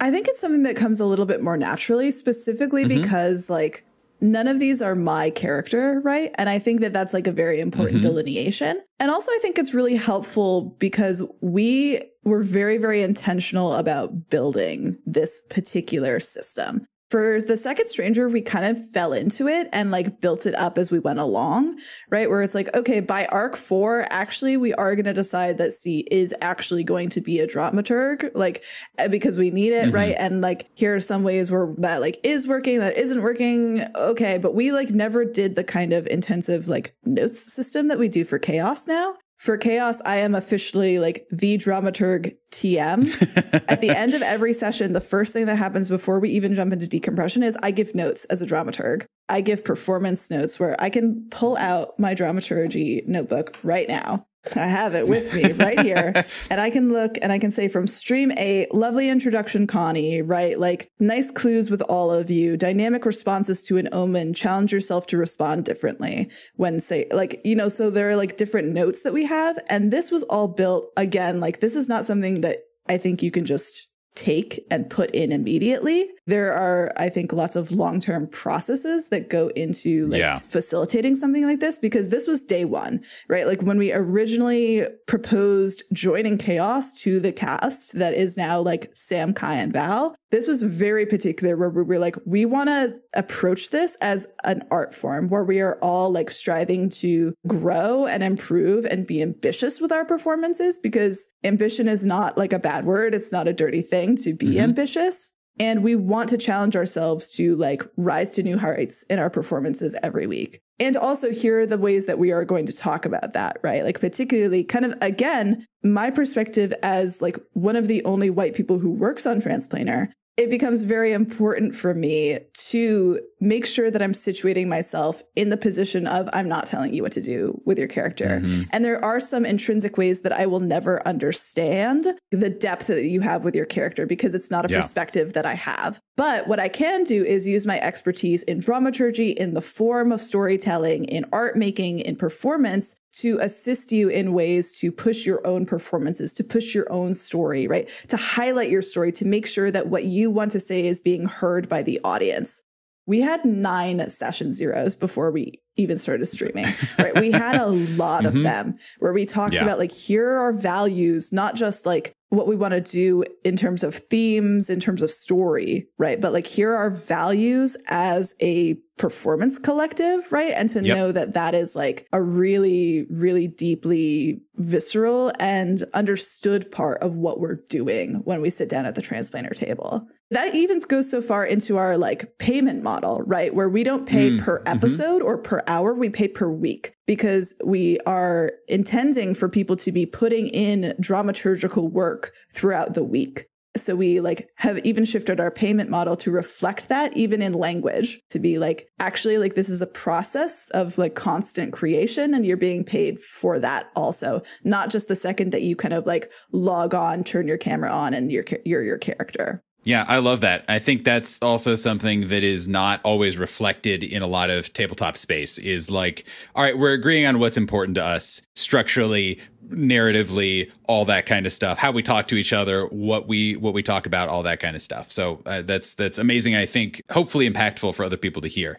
I think it's something that comes a little bit more naturally, specifically because like none of these are my character, right? And I think that that's like a very important delineation. And also I think it's really helpful because we were very, very intentional about building this particular system. For the Second Stranger, we kind of fell into it and like built it up as we went along, right? Where it's like, okay, by arc 4, actually, we are going to decide that C is actually going to be a dramaturg, like, because we need it, right? And like, here are some ways where that like is working, that isn't working. Okay. But we like never did the kind of intensive like notes system that we do for Chaos now. For Chaos, I am officially like the dramaturg TM. At the end of every session, the first thing that happens before we even jump into decompression is I give notes as a dramaturg. I give performance notes where I can pull out my dramaturgy notebook right now. I have it with me right here. And I can look and I can say from stream 8, lovely introduction, Connie, right? Like nice clues with all of you, dynamic responses to an omen, challenge yourself to respond differently when say like, you know, so there are like different notes that we have. And this was all built again, like this is not something that I think you can just take and put in immediately. There are, I think, lots of long-term processes that go into like facilitating something like this, because this was day one, right? Like when we originally proposed joining Chaos to the cast that is now like Sam, Kai, and Val, this was very particular where we were like, we want to approach this as an art form where we are all like striving to grow and improve and be ambitious with our performances, because ambition is not like a bad word. It's not a dirty thing to be ambitious. And we want to challenge ourselves to like rise to new heights in our performances every week. And also here are the ways that we are going to talk about that, right? Like particularly kind of, again, my perspective as like one of the only white people who works on Transplanar, it becomes very important for me to make sure that I'm situating myself in the position of I'm not telling you what to do with your character. And there are some intrinsic ways that I will never understand the depth that you have with your character because it's not a perspective that I have. But what I can do is use my expertise in dramaturgy, in the form of storytelling, in art making, in performance to assist you in ways to push your own performances, to push your own story, right? To highlight your story, to make sure that what you want to say is being heard by the audience. we had 9 session zeros before we even started streaming, right? We had a lot of them where we talked about like, here are our values, not just like what we want to do in terms of themes, in terms of story, right? But like, here are values as a performance collective, right? And to know that that is like a really, really deeply visceral and understood part of what we're doing when we sit down at the Transplanar table. That even goes so far into our like payment model, right? Where we don't pay per episode or per hour, we pay per week, because we are intending for people to be putting in dramaturgical work throughout the week. So we like have even shifted our payment model to reflect that, even in language, to be like, actually, like, this is a process of like constant creation, and you're being paid for that also, not just the second that you kind of like log on, turn your camera on, and you're your character. Yeah, I love that. I think that's also something that is not always reflected in a lot of tabletop space, is like, all right, we're agreeing on what's important to us structurally, narratively, all that kind of stuff, how we talk to each other, what we talk about, all that kind of stuff. So that's amazing. I think hopefully impactful for other people to hear.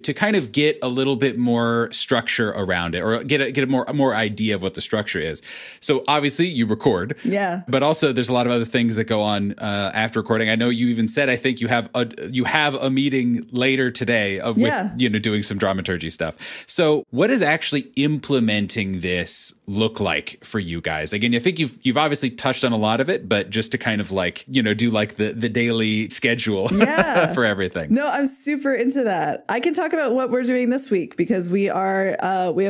To kind of get a little bit more structure around it, or get a more idea of what the structure is. So obviously you record, but also there's a lot of other things that go on after recording. I know you even said, I think you have a meeting later today with doing some dramaturgy stuff. So what does actually implementing this look like for you guys? Again, I think you've obviously touched on a lot of it, but just to kind of like do like the daily schedule for everything. No, I'm super into that. I can talk about what we're doing this week, because we have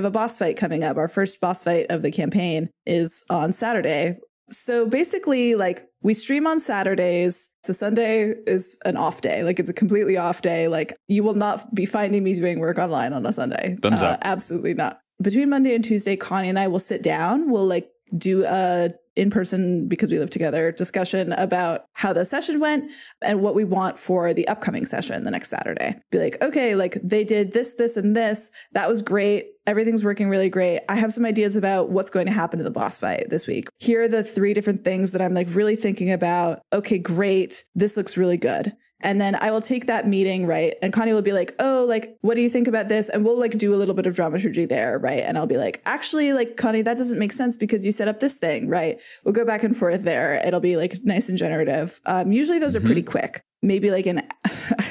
a boss fight coming up. Our first boss fight of the campaign is on Saturday. So basically, like, we stream on Saturdays. So Sunday is an off day. Like, it's a completely off day. Like, you will not be finding me doing work online on a Sunday. Thumbs up. Absolutely not. Between Monday and Tuesday, Connie and I will sit down. We'll like do a in-person, because we live together, discussion about how the session went and what we want for the upcoming session the next Saturday. Be like, okay, like, they did this, this, and this. That was great. Everything's working really great. I have some ideas about what's going to happen to the boss fight this week. Here are the 3 different things that I'm like really thinking about. Okay, great. This looks really good. And then I will take that meeting, right? And Connie will be like, oh, like, what do you think about this? And we'll like do a little bit of dramaturgy there, right? And I'll be like, actually, like, Connie, that doesn't make sense because you set up this thing, right? We'll go back and forth there. It'll be like nice and generative. Usually those are pretty quick. Maybe like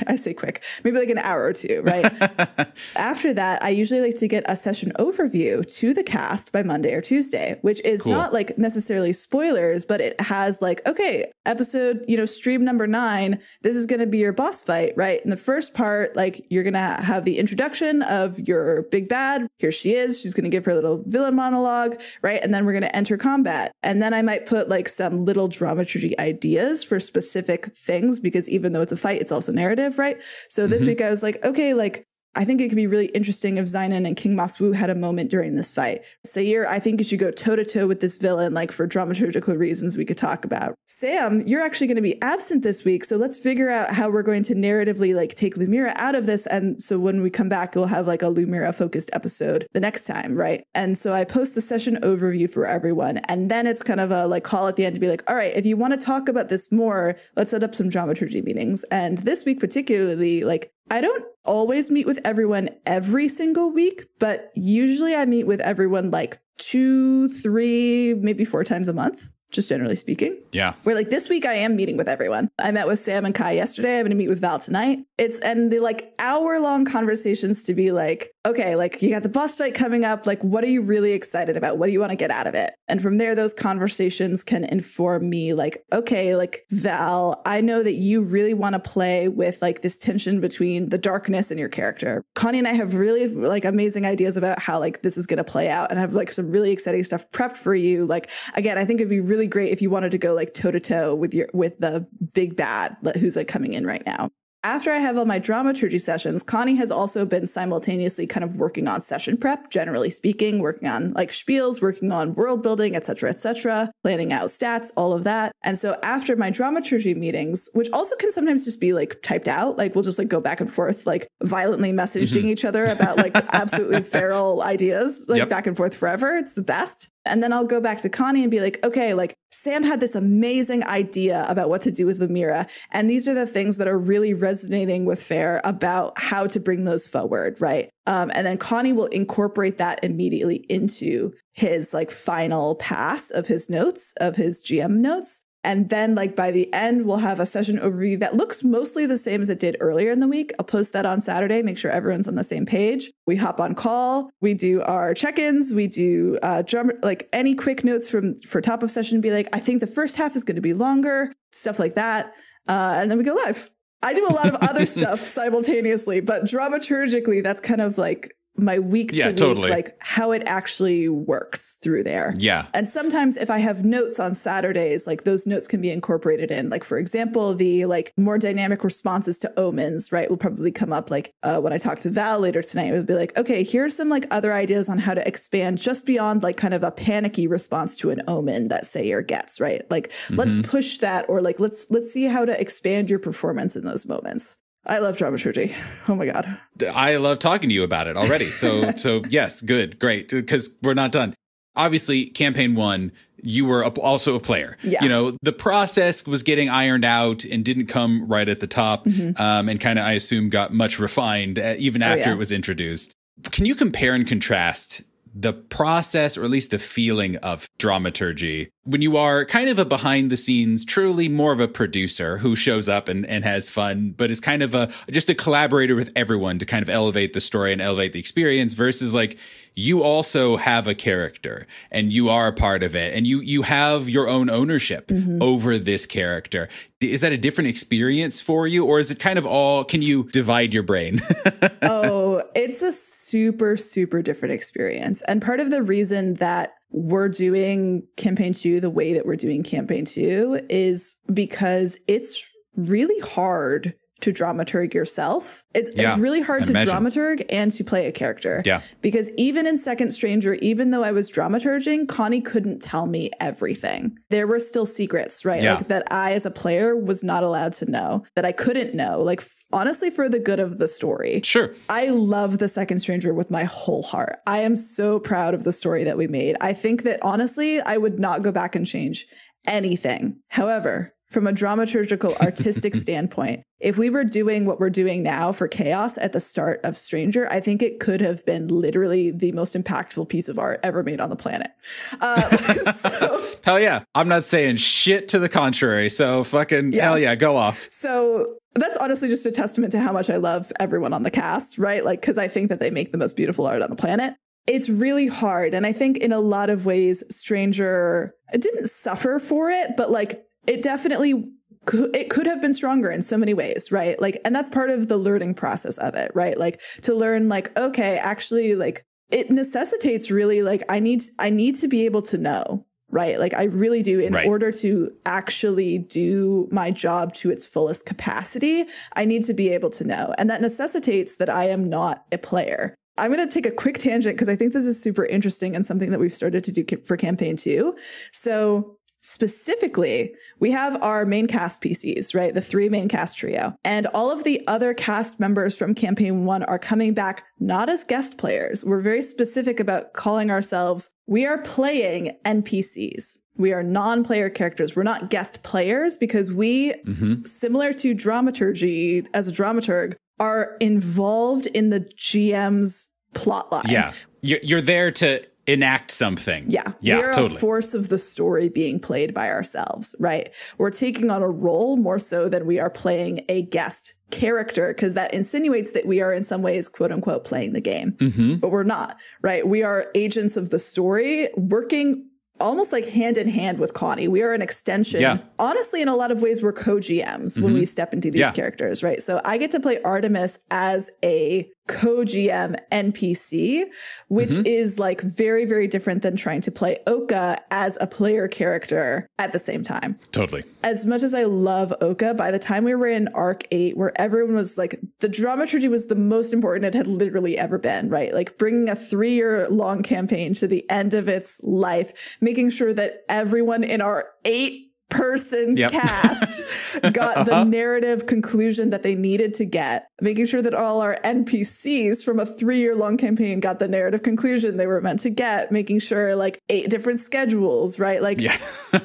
I say quick, maybe like an hour or 2, right? After that, I usually like to get a session overview to the cast by Monday or Tuesday, which is not like necessarily spoilers, but it has like, okay, episode, stream number 9, this is going to be your boss fight, right? In the first part, like, you're going to have the introduction of your big bad. Here she is. She's going to give her little villain monologue, right? And then we're going to enter combat. And then I might put like some little dramaturgy ideas for specific things, because even though it's a fight, it's also narrative, right? So this week I was like, okay, like, I think it could be really interesting if Zynon and King Maswu had a moment during this fight. Sayir, I think you should go toe-to-toe with this villain, like, for dramaturgical reasons we could talk about. Sam, you're actually going to be absent this week, so let's figure out how we're going to narratively, like, take Lumira out of this, and so when we come back, we'll have, like, a Lumira-focused episode the next time, right? And so I post the session overview for everyone, and then it's kind of a, like, call at the end to be like, all right, if you want to talk about this more, let's set up some dramaturgy meetings. And this week particularly, like, I don't always meet with everyone every single week, but usually I meet with everyone like 2, 3, maybe 4 times a month, just generally speaking. Yeah. Where like this week I am meeting with everyone. I met with Sam and Kai yesterday. I'm going to meet with Val tonight. And the like hour-long conversations to be like, okay, like, you got the boss fight coming up. Like, what are you really excited about? What do you want to get out of it? And from there, those conversations can inform me like, okay, like, Val, I know that you really want to play with like this tension between the darkness and your character. Connie and I have really like amazing ideas about how like this is going to play out, and have like some really exciting stuff prepped for you. Like, again, I think it'd be really great if you wanted to go like toe to toe with the big bad who's like coming in right now. After I have all my dramaturgy sessions, Connie has also been simultaneously kind of working on session prep, generally speaking, working on like spiels, working on world building, et cetera, planning out stats, all of that. And so after my dramaturgy meetings, which also can sometimes just be like typed out, like we'll just like go back and forth, like violently messaging each other about like absolutely feral ideas, like back and forth forever. It's the best. And then I'll go back to Connie and be like, okay, like, Sam had this amazing idea about what to do with Lumira. And these are the things that are really resonating with Fair about how to bring those forward, right? And then Connie will incorporate that immediately into his like final pass of his notes, of his GM notes. And then like by the end, we'll have a session overview that looks mostly the same as it did earlier in the week. I'll post that on Saturday, make sure everyone's on the same page. We hop on call. We do our check-ins. We do like any quick notes for top of session, be like, I think the first half is going to be longer, stuff like that. And then we go live. I do a lot of other stuff simultaneously, but dramaturgically, that's kind of like my week to week, totally. like how it actually works through there. Yeah. And sometimes if I have notes on Saturdays, like those notes can be incorporated in, like, for example, the like more dynamic responses to omens, right? Will probably come up like when I talk to Val later tonight, it would be like, okay, here's some like other ideas on how to expand just beyond like kind of a panicky response to an omen that Sayer gets, right? Like, let's push that, or like, let's see how to expand your performance in those moments. I love dramaturgy. Oh my God. I love talking to you about it already. So yes, good, great, because we're not done. Obviously, campaign 1, you were also a player. Yeah. You know, the process was getting ironed out and didn't come right at the top, and kind of, I assume, got much refined even after it was introduced. Can you compare and contrast the process, or at least the feeling of dramaturgy, when you are kind of a behind the scenes, truly more of a producer who shows up and has fun, but is kind of just a collaborator with everyone to kind of elevate the story and elevate the experience, versus like you also have a character and you are a part of it and you have your own ownership over this character. Is that a different experience for you, or is it kind of all, can you divide your brain? Oh, it's a super, super different experience. And part of the reason that we're doing campaign 2 the way that we're doing campaign 2 is because it's really hard to dramaturg yourself. It's really hard to dramaturg and to play a character. Yeah. Because even in Second Stranger, even though I was dramaturging, Connie couldn't tell me everything. There were still secrets, right? Yeah. Like that I as a player was not allowed to know, that I couldn't know, like honestly for the good of the story. Sure. I love The Second Stranger with my whole heart. I am so proud of the story that we made. I think that honestly, I would not go back and change anything. However, from a dramaturgical artistic standpoint, if we were doing what we're doing now for Chaos at the start of Stranger, I think it could have been literally the most impactful piece of art ever made on the planet. Hell yeah. I'm not saying shit to the contrary. So fucking hell yeah, go off. So that's honestly just a testament to how much I love everyone on the cast, right? Like, because I think that they make the most beautiful art on the planet. It's really hard. And I think in a lot of ways, Stranger didn't suffer for it, but like, it definitely could have been stronger in so many ways, right? Like, and that's part of the learning process of it, right? Like to learn like, okay, actually like it necessitates really like, I need to be able to know, right? Like I really do in order to actually do my job to its fullest capacity. I need to be able to know. And that necessitates that I am not a player. I'm going to take a quick tangent because I think this is super interesting and something that we've started to do for campaign 2. So specifically, we have our main cast PCs, right? The 3 main cast trio. And all of the other cast members from campaign 1 are coming back not as guest players. We're very specific about calling ourselves, we are playing NPCs. We are non-player characters. We're not guest players because we, similar to dramaturgy, as a dramaturg, are involved in the GM's plotline. Yeah. You're there to enact something. Yeah. We're totally. A force of the story being played by ourselves, right? We're taking on a role more so than we are playing a guest character, because that insinuates that we are in some ways, quote unquote, playing the game. But we're not, right? We are agents of the story working almost like hand in hand with Connie. We are an extension. Yeah. Honestly, in a lot of ways, we're co-GMs when we step into these characters, right? So I get to play Artemis as a co-GM NPC, which is like very, very different than trying to play Oka as a player character at the same time. Totally. As much as I love Oka, by the time we were in Arc 8, where everyone was like, the dramaturgy was the most important it had literally ever been, right? Like bringing a 3-year long campaign to the end of its life, making sure that everyone in our 8 person cast got the narrative conclusion that they needed to get, making sure that all our NPCs from a 3-year-long campaign got the narrative conclusion they were meant to get, making sure like 8 different schedules, right? Like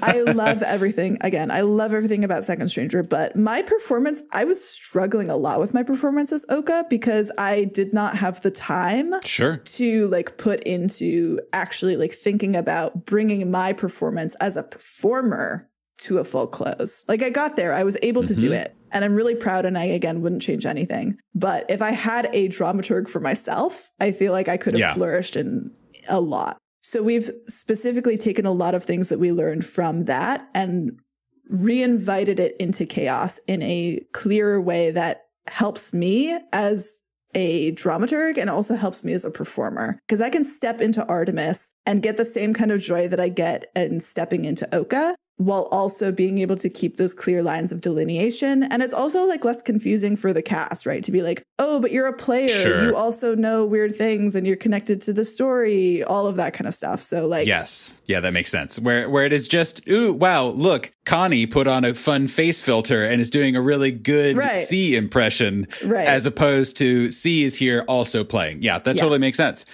I love everything. Again, I love everything about Second Stranger, but my performance, I was struggling a lot with my performance as Oka because I did not have the time to like put into actually like thinking about bringing my performance as a performer to a full close. Like I got there, I was able to do it. And I'm really proud. And I, again, wouldn't change anything. But if I had a dramaturg for myself, I feel like I could have flourished in a lot. So we've specifically taken a lot of things that we learned from that and reinvited it into chaos in a clearer way that helps me as a dramaturg and also helps me as a performer, because I can step into Artemis and get the same kind of joy that I get in stepping into Oka, while also being able to keep those clear lines of delineation. And it's also like less confusing for the cast, right? To be like, oh, but you're a player. You also know weird things and you're connected to the story, all of that kind of stuff. So like, yes. Yeah, that makes sense. Where it is just, ooh, wow, look, Connie put on a fun face filter and is doing a really good C impression, as opposed to C is here also playing. Yeah, that totally makes sense.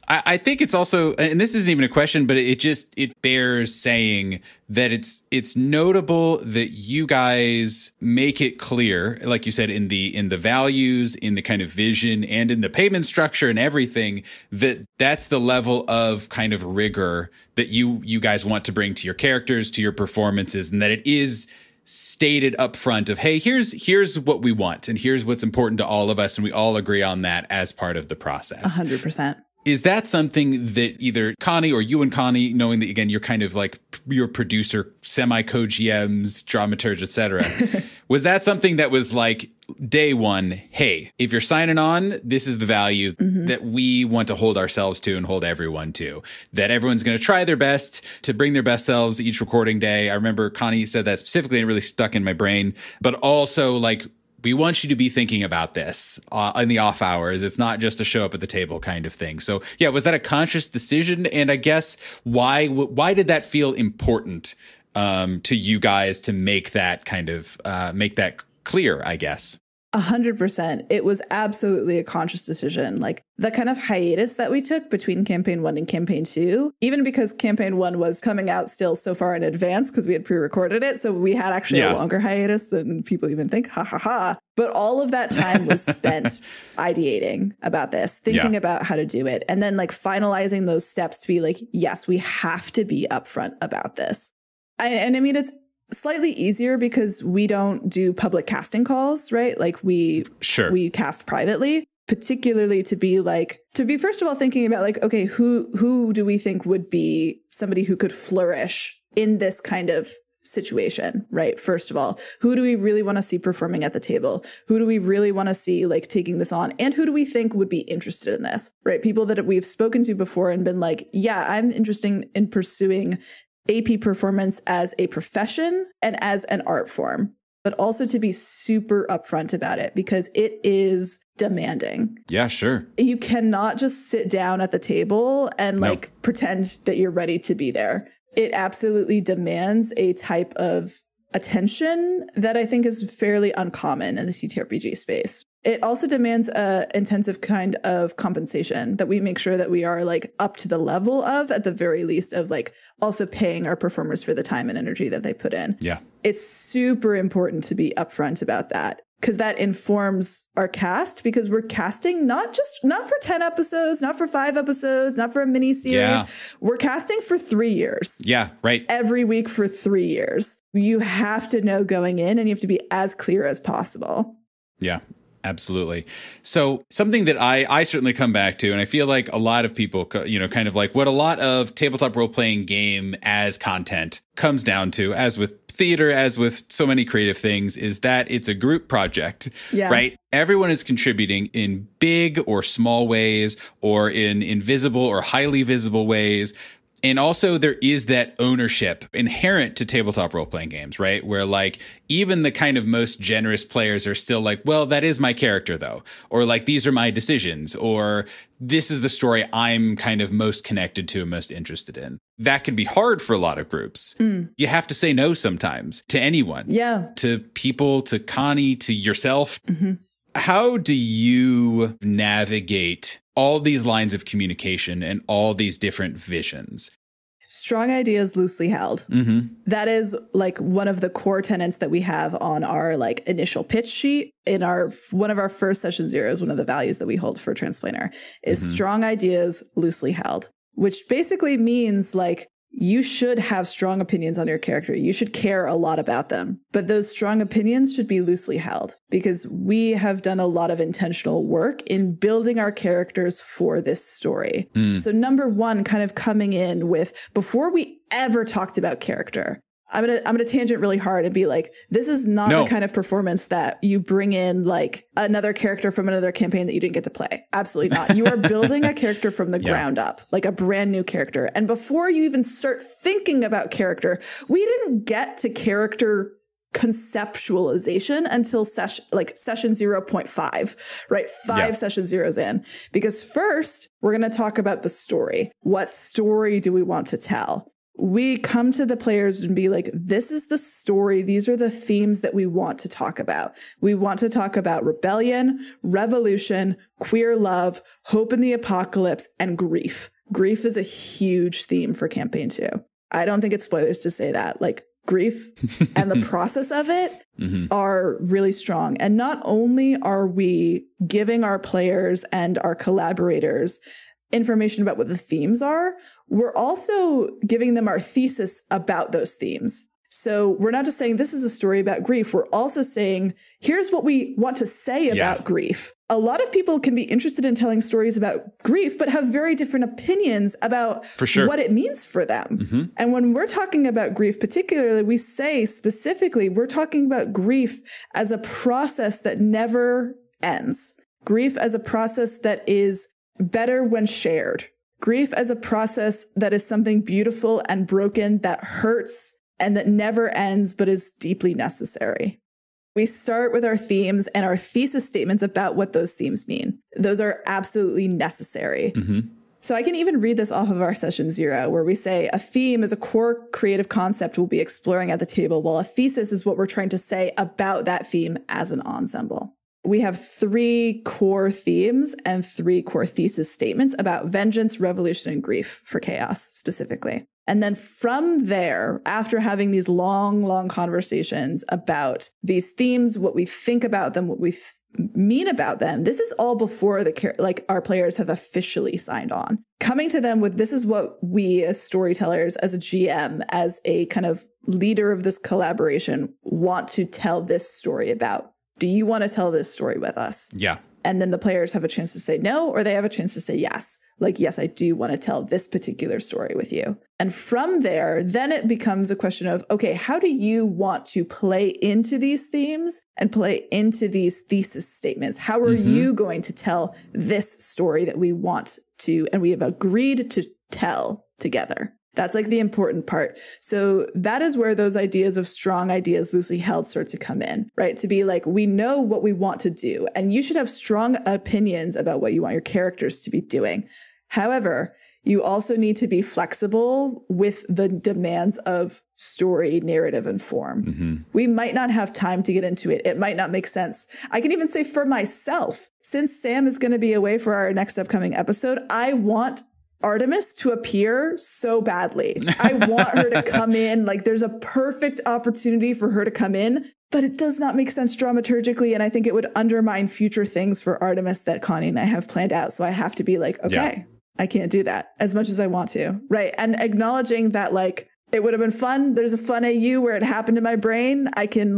I think it's also, and this isn't even a question, but it bears saying that it's notable that you guys make it clear, like you said, in the values, in the kind of vision, and in the payment structure and everything, that's the level of kind of rigor that you guys want to bring to your characters, to your performances, and that it is stated up front of, hey, here's what we want, and here's what's important to all of us, and we all agree on that as part of the process. 100%. Is that something that either Connie or you and Connie, knowing that, again, you're kind of like your producer, semi-co-GMs, dramaturge, et cetera, was that something that was like day one, hey, if you're signing on, this is the value that we want to hold ourselves to and hold everyone to, that everyone's going to try their best to bring their best selves each recording day? I remember Connie said that specifically and it really stuck in my brain, but also like, we want you to be thinking about this in the off hours. It's not just a show up at the table kind of thing. So yeah, was that a conscious decision? And I guess why did that feel important to you guys to make that kind of make that clear, I guess? 100%. It was absolutely a conscious decision. Like the kind of hiatus that we took between campaign 1 and campaign 2, even because campaign 1 was coming out still so far in advance because we had pre-recorded it. So we had actually a longer hiatus than people even think. Ha ha ha. But all of that time was spent ideating about this, thinking about how to do it, and then like finalizing those steps to be like, yes, we have to be upfront about this. And I mean, it's slightly easier because we don't do public casting calls, right? Like we cast privately, particularly to be first of all thinking about like, okay, who do we think would be somebody who could flourish in this kind of situation, right? First of all, who do we really want to see performing at the table? Who do we really want to see like taking this on? And who do we think would be interested in this, right? People that we've spoken to before and been like, yeah, I'm interested in pursuing AP performance as a profession and as an art form, but also to be super upfront about it because it is demanding. Yeah, sure. You cannot just sit down at the table and like pretend that you're ready to be there. It absolutely demands a type of attention that I think is fairly uncommon in the TTRPG space. It also demands a intensive kind of compensation that we make sure that we are like up to the level of, at the very least, of like also paying our performers for the time and energy that they put in. Yeah. It's super important to be upfront about that because that informs our cast, because we're casting not for 10 episodes, not for 5 episodes, not for a mini series. Yeah. We're casting for 3 years. Yeah, right. Every week for 3 years. You have to know going in and you have to be as clear as possible. Yeah. Absolutely. So something that I certainly come back to, and I feel like a lot of people, kind of like what a lot of tabletop role-playing game as content comes down to, as with theater, as with so many creative things, is that it's a group project, right? Everyone is contributing in big or small ways, or in invisible or highly visible ways. And also there is that ownership inherent to tabletop role-playing games, right? Where like even the kind of most generous players are still like, well, that is my character though. Or like, these are my decisions. Or this is the story I'm kind of most connected to and most interested in. That can be hard for a lot of groups. You have to say no sometimes to anyone. Yeah. To people, to Connie, to yourself. How do you navigate all these lines of communication and all these different visions? Strong ideas loosely held. That is like one of the core tenets that we have on our like initial pitch sheet in our one of our first session zeros. One of the values that we hold for Transplanar is strong ideas loosely held, which basically means like you should have strong opinions on your character. You should care a lot about them. But those strong opinions should be loosely held because we have done a lot of intentional work in building our characters for this story. So number one, kind of coming in with, before we ever talked about character, I'm gonna tangent really hard and be like, this is not the kind of performance that you bring in like another character from another campaign that you didn't get to play. Absolutely not. You are building a character from the ground up, like a brand new character. And before you even start thinking about character, we didn't get to character conceptualization until session 0.5, right? 5 session zeros in, because first we're going to talk about the story. What story do we want to tell? We come to the players and be like, this is the story. These are the themes that we want to talk about. We want to talk about rebellion, revolution, queer love, hope in the apocalypse, and grief. Grief is a huge theme for campaign 2. I don't think it's spoilers to say that. Like, grief and the process of it are really strong. And not only are we giving our players and our collaborators information about what the themes are, we're also giving them our thesis about those themes. So we're not just saying this is a story about grief. We're also saying, here's what we want to say about grief. A lot of people can be interested in telling stories about grief, but have very different opinions about what it means for them. And when we're talking about grief, particularly, we say specifically, we're talking about grief as a process that never ends. Grief as a process that is better when shared. Grief as a process that is something beautiful and broken that hurts and that never ends but is deeply necessary. We start with our themes and our thesis statements about what those themes mean. Those are absolutely necessary. So I can even read this off of our session 0, where we say a theme is a core creative concept we'll be exploring at the table, while a thesis is what we're trying to say about that theme as an ensemble. We have 3 core themes and 3 core thesis statements about vengeance, revolution, and grief for chaos specifically. And then from there, after having these long conversations about these themes, what we think about them, what we mean about them, this is all before our players have officially signed on. Coming to them with, this is what we as storytellers, as a GM, as a kind of leader of this collaboration, want to tell this story about. Do you want to tell this story with us? Yeah. And then the players have a chance to say no, or they have a chance to say yes. Like, yes, I do want to tell this particular story with you. And from there, then it becomes a question of, okay, how do you want to play into these themes and play into these thesis statements? How are you going to tell this story that we want to, and we have agreed to tell together? That's like the important part. So that is where those ideas of strong ideas loosely held start to come in, right? To be like, we know what we want to do, and you should have strong opinions about what you want your characters to be doing. However, you also need to be flexible with the demands of story, narrative, and form. We might not have time to get into it. It might not make sense. I can even say for myself, since Sam is going to be away for our next upcoming episode, I want Artemis to appear so badly. I want her to come in. Like, there's a perfect opportunity for her to come in, but it does not make sense dramaturgically. And I think it would undermine future things for Artemis that Connie and I have planned out. So I have to be like, okay, I can't do that as much as I want to. Right. And acknowledging that, like, it would have been fun. There's a fun AU where it happened in my brain. I can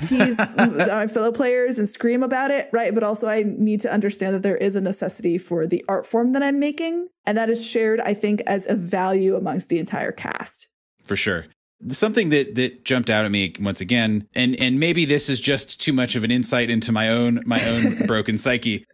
tease my fellow players and scream about it. Right. But also I need to understand that there is a necessity for the art form that I'm making. And that is shared, I think, as a value amongst the entire cast. For sure. Something that jumped out at me once again, and maybe this is just too much of an insight into my own broken psyche,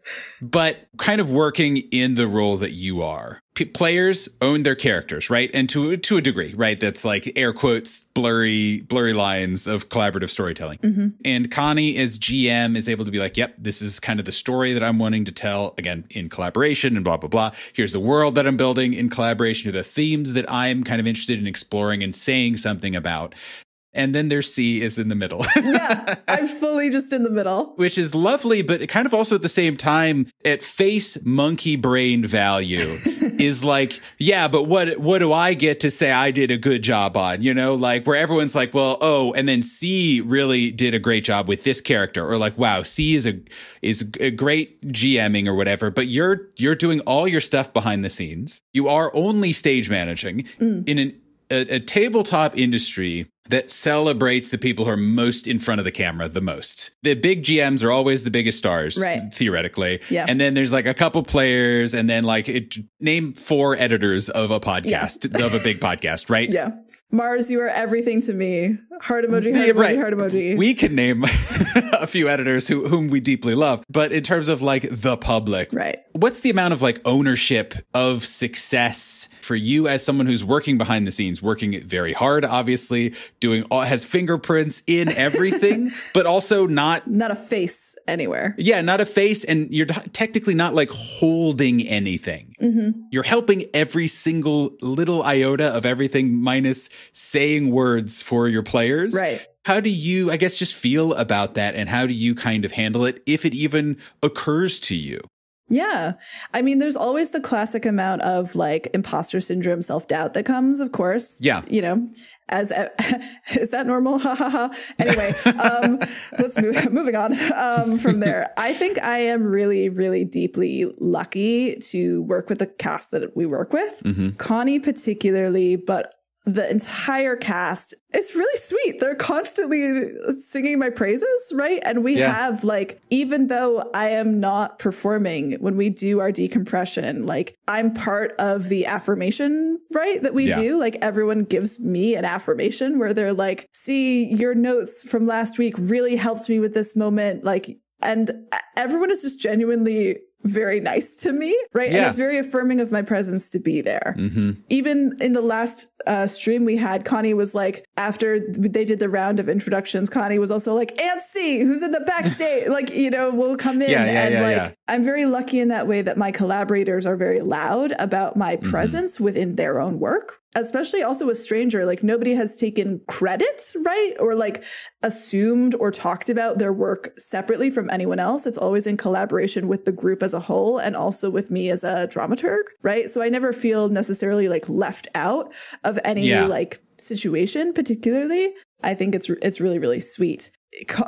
but kind of working in the role that you are, players own their characters, right? And to a degree, right? That's like air quotes, blurry lines of collaborative storytelling. Mm-hmm. And Connie as GM is able to be like, yep, this is kind of the story that I'm wanting to tell, again, in collaboration and blah, blah, blah. Here's the world that I'm building in collaboration, or the themes that I'm kind of interested in exploring and saying something about. And then their C is in the middle. Yeah, I'm fully just in the middle. Which is lovely, but kind of also at the same time, at face monkey brain value, is like, yeah, but what do I get to say I did a good job on? You know, like where everyone's like, well, oh, and then C really did a great job with this character, or like, wow, C is a great GMing or whatever. But you're doing all your stuff behind the scenes. You are only stage managing in a tabletop industry that celebrates the people who are most in front of the camera the most. The big GMs are always the biggest stars, right, theoretically. Yeah. And then there's like a couple players, and then like name 4 editors of a podcast, of a big podcast, right? Yeah. Mars, you are everything to me. Heart emoji, heart emoji, right. Heart emoji. We can name a few editors whom we deeply love. But in terms of like the public, right, what's the amount of like ownership of success for you as someone who's working behind the scenes, working very hard, obviously, has fingerprints in everything, but also not a face anywhere. Yeah, not a face. And you're technically not like holding anything. Mm-hmm. You're helping every single little iota of everything minus saying words for your players. Right. How do you, I guess, just feel about that? And how do you kind of handle it if it even occurs to you? Yeah. I mean, there's always the classic amount of like imposter syndrome, self-doubt that comes, of course. Yeah. You know, is that normal? Ha ha ha. Anyway, let's moving on from there. I think I am really, really deeply lucky to work with the cast that we work with. Mm-hmm. Connie particularly, but the entire cast, it's really sweet. They're constantly singing my praises, right? And we have like, even though I am not performing when we do our decompression, like I'm part of the affirmation, right? That we do. Like everyone gives me an affirmation where they're like, see, your notes from last week really helps me with this moment. Like, and everyone is just genuinely very nice to me, right? Yeah. And it's very affirming of my presence to be there. Mm-hmm. Even in the last stream we had, Connie was like, after they did the round of introductions, Connie was also like, Aunt C, who's in the backstage, like, you know, will come in. I'm very lucky in that way that my collaborators are very loud about my presence within their own work. Especially also a stranger, like nobody has taken credit, right? Or like assumed or talked about their work separately from anyone else. It's always in collaboration with the group as a whole and also with me as a dramaturge, right? So I never feel necessarily like left out of any like situation particularly. I think it's really, really sweet.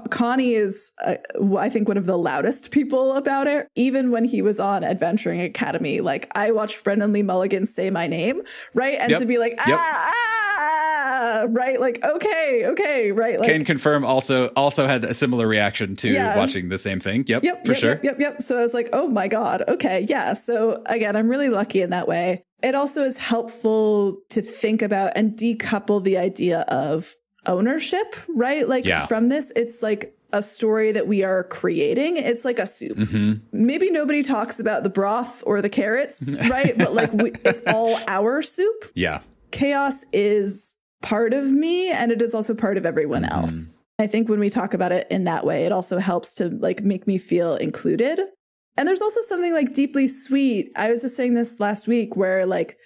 Connie is, I think, one of the loudest people about it. Even when he was on Adventuring Academy, like I watched Brendan Lee Mulligan say my name, right? And to be like, right? Like, okay, right? Like, can confirm also had a similar reaction to watching the same thing. Yep, for sure. Yep. So I was like, oh my God. Okay. Yeah. So again, I'm really lucky in that way. It also is helpful to think about and decouple the idea of ownership, right? Like from this, it's like a story that we are creating. It's like a soup. Mm-hmm. Maybe nobody talks about the broth or the carrots, right? But like it's all our soup. Yeah. Chaos is part of me and it is also part of everyone else. I think when we talk about it in that way, it also helps to like make me feel included. And there's also something like deeply sweet. I was just saying this last week where like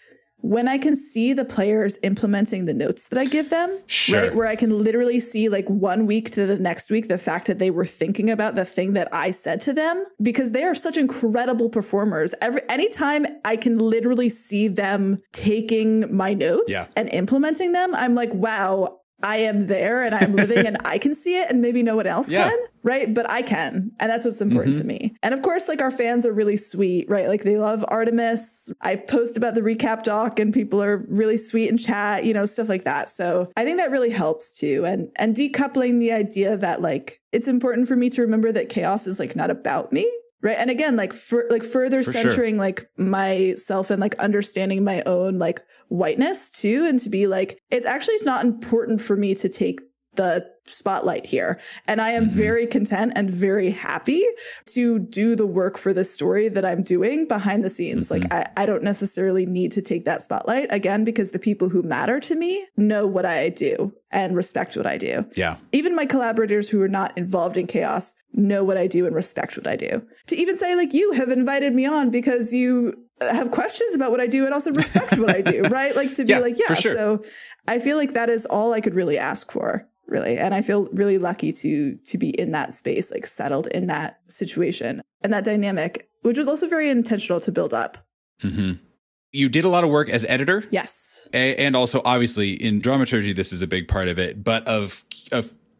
when I can see the players implementing the notes that I give them, right, where I can literally see like 1 week to the next week, the fact that they were thinking about the thing that I said to them, because they are such incredible performers. Anytime I can literally see them taking my notes and implementing them, I'm like, wow, I am there and I'm living and I can see it and maybe no one else can, right? But I can. And that's what's important to me. And of course, like our fans are really sweet, right? Like they love Artemis. I post about the recap doc and people are really sweet in chat, you know, stuff like that. So I think that really helps too. And decoupling the idea that like, it's important for me to remember that chaos is like not about me. Right. And again, like further centering like myself and like understanding my own like whiteness too. And to be like, it's actually not important for me to take the spotlight here. And I am very content and very happy to do the work for the story that I'm doing behind the scenes. Like I don't necessarily need to take that spotlight, again, because the people who matter to me know what I do and respect what I do. Yeah. Even my collaborators who are not involved in chaos know what I do and respect what I do. To even say, like, you have invited me on because you have questions about what I do and also respect what I do, right? Like, to be for sure. So I feel like that is all I could really ask for. Really. And I feel really lucky to be in that space, like settled in that situation and that dynamic, which was also very intentional to build up. You did a lot of work as editor. Yes. And also, obviously, in dramaturgy, this is a big part of it, but of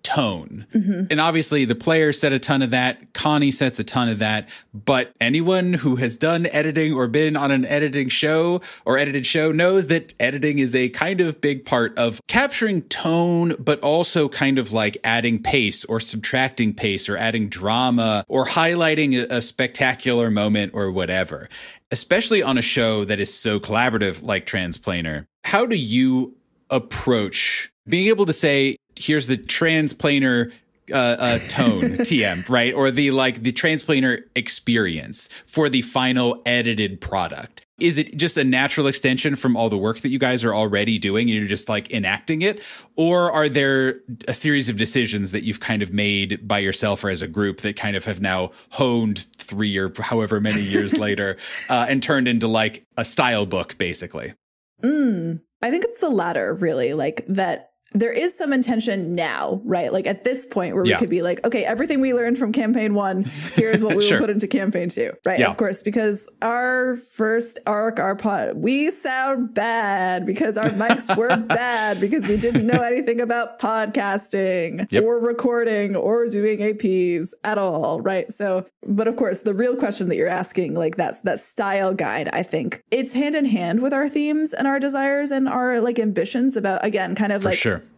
tone. And obviously, the players set a ton of that. Connie sets a ton of that. But anyone who has done editing or been on an editing show or edited show knows that editing is a kind of big part of capturing tone, but also kind of like adding pace or subtracting pace or adding drama or highlighting a spectacular moment or whatever, especially on a show that is so collaborative like Transplanar. How do you approach being able to say, here's the Transplanar tone TM, right? Or the Transplanar experience for the final edited product? Is it just a natural extension from all the work that you guys are already doing and you're just like enacting it? Or are there a series of decisions that you've kind of made by yourself or as a group that kind of have now honed 3 or however many years later and turned into like a style book, basically? I think it's the latter, really, like that. There is some intention now, right? Like at this point where we could be like, okay, everything we learned from campaign 1, here's what we will put into campaign 2, right? Of course, because our first arc, our pod, we sound bad because our mics were bad because we didn't know anything about podcasting or recording or doing APs at all, right? So, but of course, the real question that you're asking, like that style guide, I think it's hand in hand with our themes and our desires and our like ambitions about, again, kind of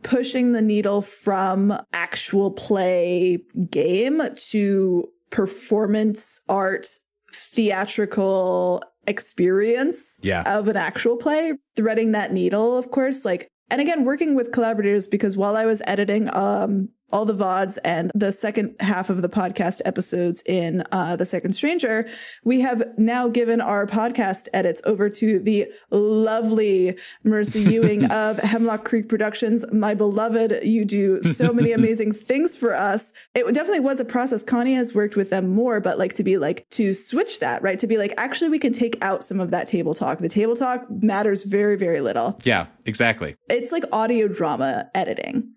pushing the needle from actual play game to performance art, theatrical experience of an actual play, threading that needle, of course, like, and again, working with collaborators, because while I was editing all the VODs and the second half of the podcast episodes in The Second Stranger, we have now given our podcast edits over to the lovely Mercy Ewing of Hemlock Creek Productions. My beloved, you do so many amazing things for us. It definitely was a process. Connie has worked with them more, but like to switch that, right? To be like, actually, we can take out some of that table talk. The table talk matters very, very little. Yeah, exactly. It's like audio drama editing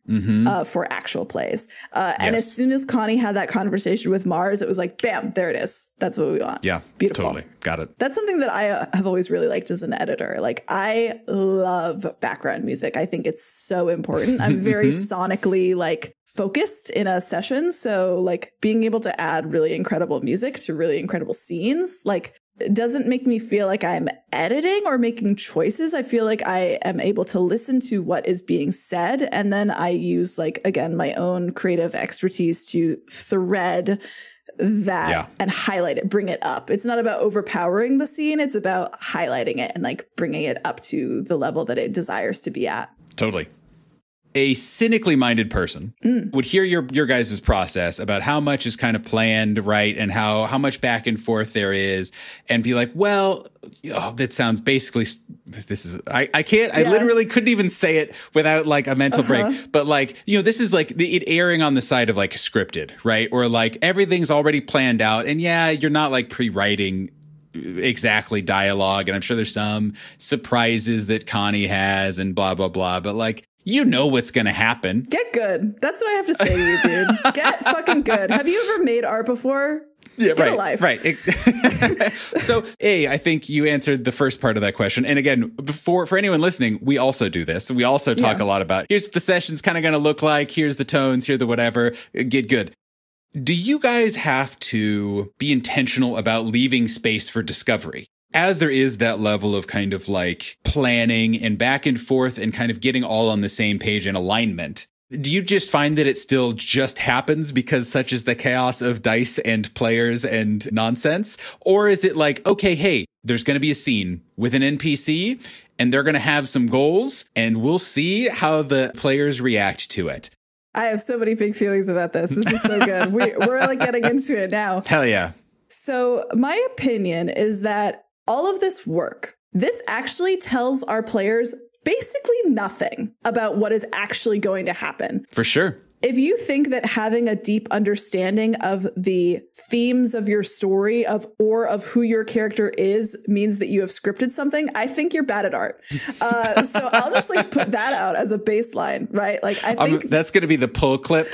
for actual plays. And as soon as Connie had that conversation with Mars, it was like, bam, there it is. That's what we want. Yeah, beautiful. Totally. Got it. That's something that I have always really liked as an editor. Like, I love background music. I think it's so important. I'm very sonically like focused in a session. So like being able to add really incredible music to really incredible scenes, like, it doesn't make me feel like I'm editing or making choices. I feel like I am able to listen to what is being said. And then I use, like, again, my own creative expertise to thread that and highlight it, bring it up. It's not about overpowering the scene. It's about highlighting it and like bringing it up to the level that it desires to be at. Totally. A cynically minded person would hear your guys' process about how much is kind of planned, right? And how much back and forth there is, and be like, well, that sounds basically, this is, I can't, I literally couldn't even say it without like a mental break. But like, this is like it erring on the side of like scripted, right? Or like everything's already planned out. And you're not like pre-writing exactly dialogue. And I'm sure there's some surprises that Connie has and blah, blah, blah. But like, what's going to happen. Get good. That's what I have to say to you, dude. Get fucking good. Have you ever made art before? Yeah, Get a life. Right. So, I think you answered the first part of that question. And again, for anyone listening, we also do this. We also talk a lot about, here's what the session's kind of going to look like. Here's the tones. Here's the whatever. Get good. Do you guys have to be intentional about leaving space for discovery? As there is that level of kind of like planning and back and forth and kind of getting all on the same page in alignment, do you just find that it still just happens because such is the chaos of dice and players and nonsense? Or is it like, okay, hey, there's going to be a scene with an NPC and they're going to have some goals and we'll see how the players react to it? I have so many big feelings about this. This is so good. We're like getting into it now. Hell yeah. So my opinion is that all of this work, this actually tells our players basically nothing about what is actually going to happen. For sure. If you think that having a deep understanding of the themes of your story or of who your character is means that you have scripted something, I think you're bad at art. So I'll just like put that out as a baseline, right? Like I think that's going to be the pull clip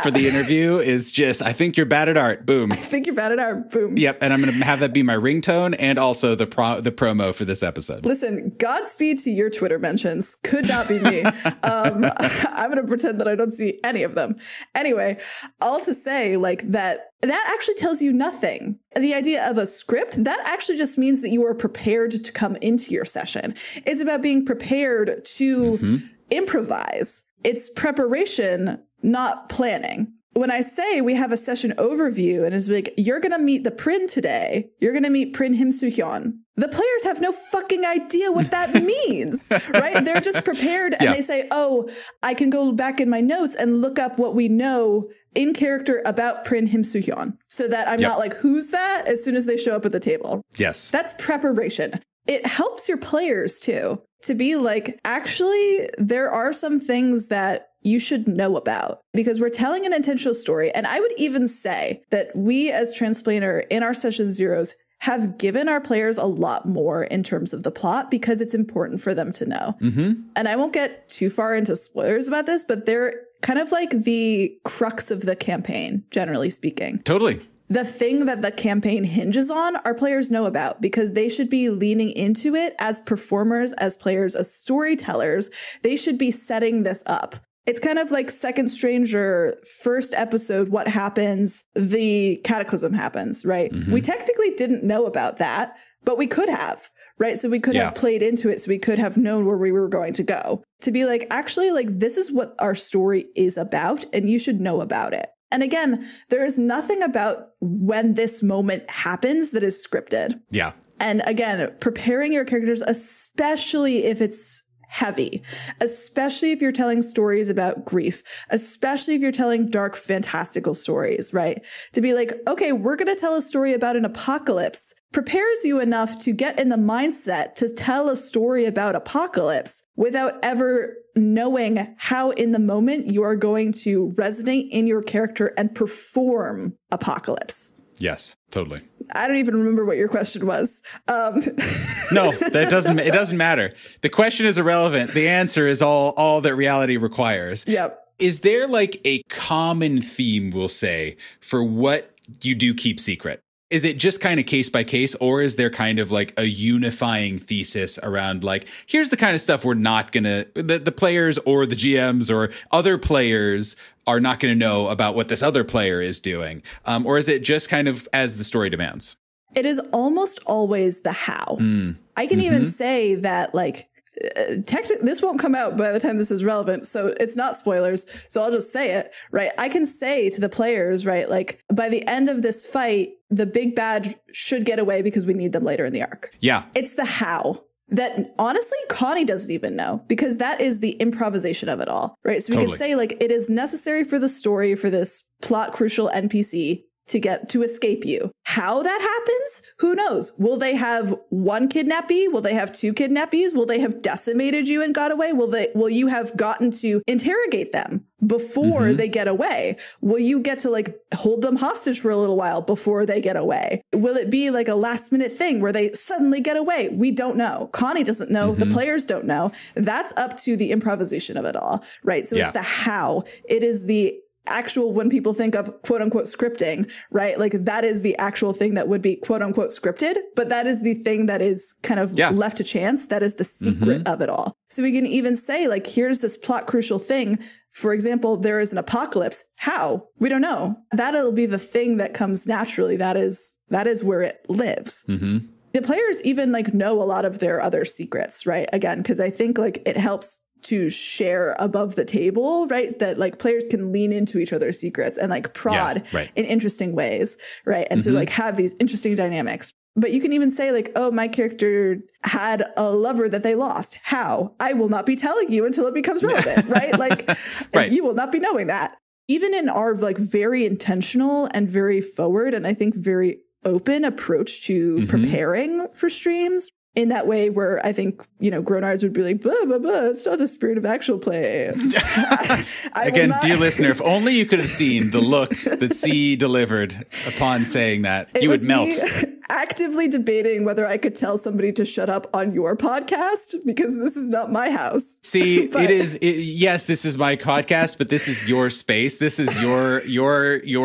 for the interview is just, I think you're bad at art. Boom. I think you're bad at art. Boom. Yep. And I'm going to have that be my ringtone and also the promo for this episode. Listen, Godspeed to your Twitter mentions. Could not be me. I'm going to pretend that I don't see any of them. Anyway, all to say like that actually tells you nothing. The idea of a script, that actually just means that you are prepared to come into your session. It's about being prepared to improvise. It's preparation, not planning. When I say we have a session overview and it's like, you're going to meet the Prin today, you're going to meet Prin Him Soo Hyun. The players have no fucking idea what that means, right? They're just prepared and they say, oh, I can go back in my notes and look up what we know in character about Prin Him Soo Hyun so that I'm not like, who's that? As soon as they show up at the table. Yes. That's preparation. It helps your players too, to be like, actually, there are some things that you should know about because we're telling an intentional story. And I would even say that we as Transplanar in our session zeros have given our players a lot more in terms of the plot because it's important for them to know. And I won't get too far into spoilers about this, but they're kind of like the crux of the campaign, generally speaking. Totally. The thing that the campaign hinges on, our players know about because they should be leaning into it as performers, as players, as storytellers. They should be setting this up. It's kind of like Second Stranger, first episode, what happens, the cataclysm happens, right? We technically didn't know about that, but we could have, right? So we could have played into it. So we could have known where we were going to go. To be like, actually, like, this is what our story is about, and you should know about it. And again, there is nothing about when this moment happens that is scripted. Yeah. And again, preparing your characters, especially if it's heavy, especially if you're telling stories about grief, especially if you're telling dark, fantastical stories, right? To be like, okay, we're going to tell a story about an apocalypse, prepares you enough to get in the mindset to tell a story about apocalypse without ever knowing how in the moment you are going to resonate in your character and perform apocalypse. Yes, totally. I don't even remember what your question was. No, it doesn't matter. The question is irrelevant. The answer is all that reality requires. Yep. Is there like a common theme, we'll say, for what you do keep secret? Is it just kind of case by case, or is there kind of like a unifying thesis around like, here's the kind of stuff we're not going to, the players or the GMs or other players are not going to know about what this other player is doing? Or is it just kind of as the story demands? It is almost always the how. I can even say that like, this won't come out by the time this is relevant, so it's not spoilers, so I'll just say it, right? I can say to the players, right, like, by the end of this fight, the big bad should get away because we need them later in the arc. Yeah. It's the how that, honestly, Connie doesn't even know, because that is the improvisation of it all, right? So we can say, like, it is necessary for the story, for this plot crucial NPC to escape you. How that happens? Who knows? Will they have one kidnappee? Will they have two kidnappees? Will they have decimated you and got away? Will you have gotten to interrogate them before they get away? Will you get to like hold them hostage for a little while before they get away? Will it be like a last minute thing where they suddenly get away? We don't know. Connie doesn't know. The players don't know. That's up to the improvisation of it all, right? So it's the how. It is the actual, when people think of quote unquote scripting, right? Like that is the actual thing that would be quote unquote scripted, but that is the thing that is kind of left to chance. That is the secret of it all. So we can even say like, here's this plot crucial thing. For example, there is an apocalypse. How? We don't know. That'll be the thing that comes naturally. That is where it lives. The players even like know a lot of their other secrets, right? Again, because I think like it helps to share above the table, right? That like players can lean into each other's secrets and like prod in interesting ways, right? And to like have these interesting dynamics. But you can even say like, oh, my character had a lover that they lost. How? I will not be telling you until it becomes relevant, right? Like, right. You will not be knowing that. Even in our like very intentional and very forward and I think very open approach to preparing for streams, in that way where I think, grown-ards would be like, blah, blah, blah, it's not the spirit of actual play. Again, dear listener, if only you could have seen the look that C delivered upon saying that, you would melt. Actively debating whether I could tell somebody to shut up on your podcast because this is not my house. See, yes, this is my podcast, but this is your space. This is your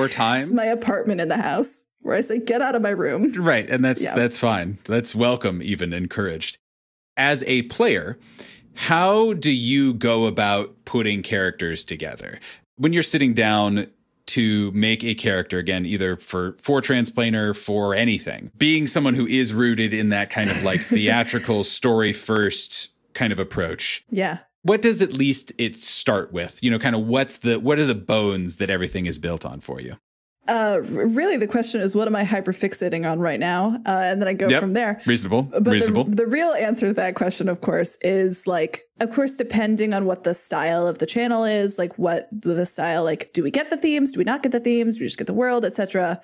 time. It's my apartment in the house. Where I say, get out of my room. Right. And that's fine. That's welcome, even encouraged. As a player, how do you go about putting characters together? When you're sitting down to make a character, again, either for Transplanar, for anything, being someone who is rooted in that kind of like theatrical story first kind of approach. Yeah. What does at least it start with? Kind of what are the bones that everything is built on for you? Really, the question is, what am I hyperfixating on right now? And then I go from there. Reasonable. But Reasonable. The real answer to that question, of course, is like, of course, depending on what the style of the channel is, like what the style, like, do we get the themes? Do we not get the themes? Do we just get the world, etc.?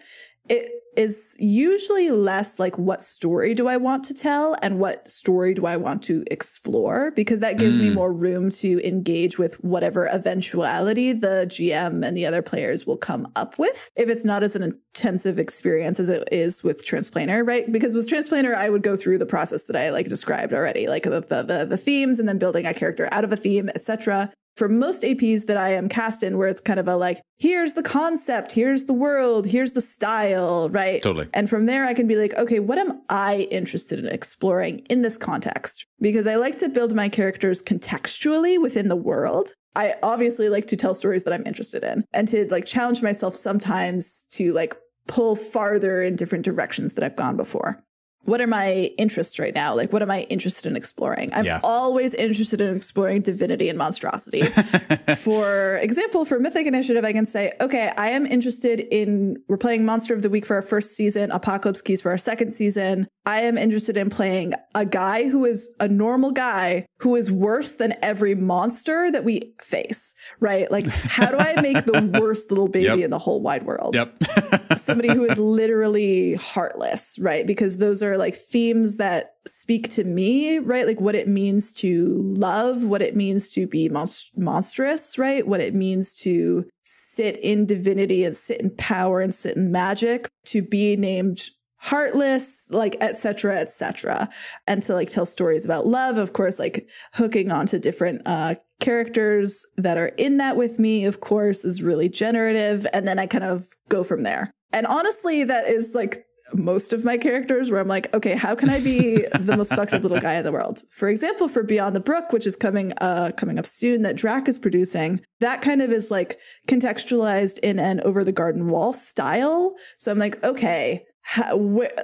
It is usually less like, what story do I want to tell and what story do I want to explore? Because that gives me more room to engage with whatever eventuality the GM and the other players will come up with. If it's not as an intensive experience as it is with Transplanar, right? Because with Transplanar, I would go through the process that I like described already, like the themes and then building a character out of a theme, etc. For most APs that I am cast in, where it's kind of a like, here's the concept, here's the world, here's the style, right? Totally. And from there, I can be like, okay, what am I interested in exploring in this context? Because I like to build my characters contextually within the world. I obviously like to tell stories that I'm interested in and to like challenge myself sometimes to like pull farther in different directions that I've gone before. What are my interests right now? Like, what am I interested in exploring? I'm always interested in exploring divinity and monstrosity. For example, for Mythic Initiative, I can say, okay, I am interested in, we're playing Monster of the Week for our first season, Apocalypse Keys for our second season. I am interested in playing a guy who is a normal guy who is worse than every monster that we face, right? Like, how do I make the worst little baby in the whole wide world? Somebody who is literally heartless, right? Because those are like themes that speak to me, right? Like what it means to love, what it means to be monstrous, right? What it means to sit in divinity and sit in power and sit in magic, to be named heartless, like, et cetera, and to like tell stories about love, of course, like hooking onto different characters that are in that with me, of course, is really generative. And then I kind of go from there. And honestly, that is like most of my characters where I'm like, okay, how can I be the most fucked up little guy in the world? For example, for Beyond the Brook, which is coming up soon, that Drac is producing, that kind of is like contextualized in an over the garden wall style. So I'm like, okay,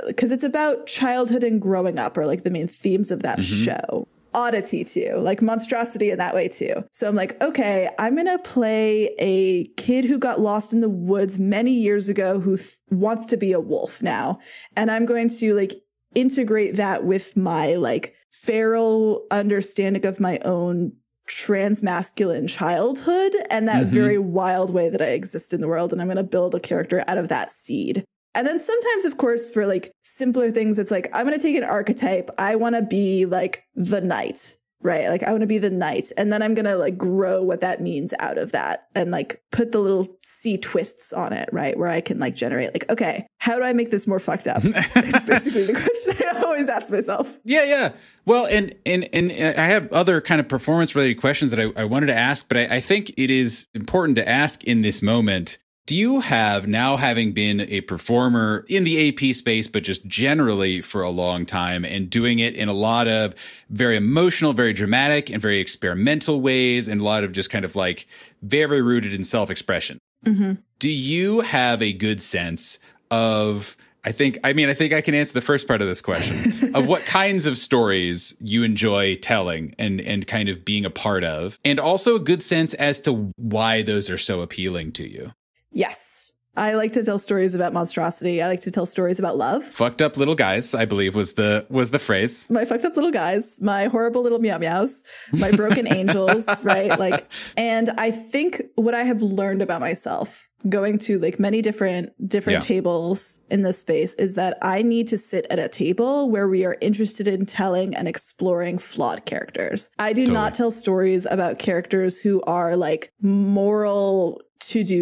because it's about childhood and growing up are like the main themes of that show. Oddity too, like monstrosity in that way too. So I'm like, okay, I'm going to play a kid who got lost in the woods many years ago who wants to be a wolf now. And I'm going to like integrate that with my like feral understanding of my own transmasculine childhood and that very wild way that I exist in the world. And I'm going to build a character out of that seed. And then sometimes, of course, for like simpler things, it's like, I'm going to take an archetype. I want to be like the knight, right? Like I want to be the knight. And then I'm going to like grow what that means out of that and like put the little C twists on it, right? Where I can like generate like, okay, how do I make this more fucked up? It's basically the question I always ask myself. Yeah. Well, and I have other kind of performance related questions that I wanted to ask, but I think it is important to ask in this moment. Do you have, now having been a performer in the AP space, but just generally for a long time and doing it in a lot of very emotional, very dramatic and very experimental ways and a lot of just kind of like very rooted in self-expression. Do you have a good sense of, I think I can answer the first part of this question of what kinds of stories you enjoy telling and kind of being a part of, and also a good sense as to why those are so appealing to you? Yes. I like to tell stories about monstrosity. I like to tell stories about love. Fucked up little guys, I believe was the phrase. My fucked up little guys, my horrible little meow meows, my broken angels, right? Like, and I think what I have learned about myself going to like many different tables in this space is that I need to sit at a table where we are interested in telling and exploring flawed characters. I do not tell stories about characters who are like moral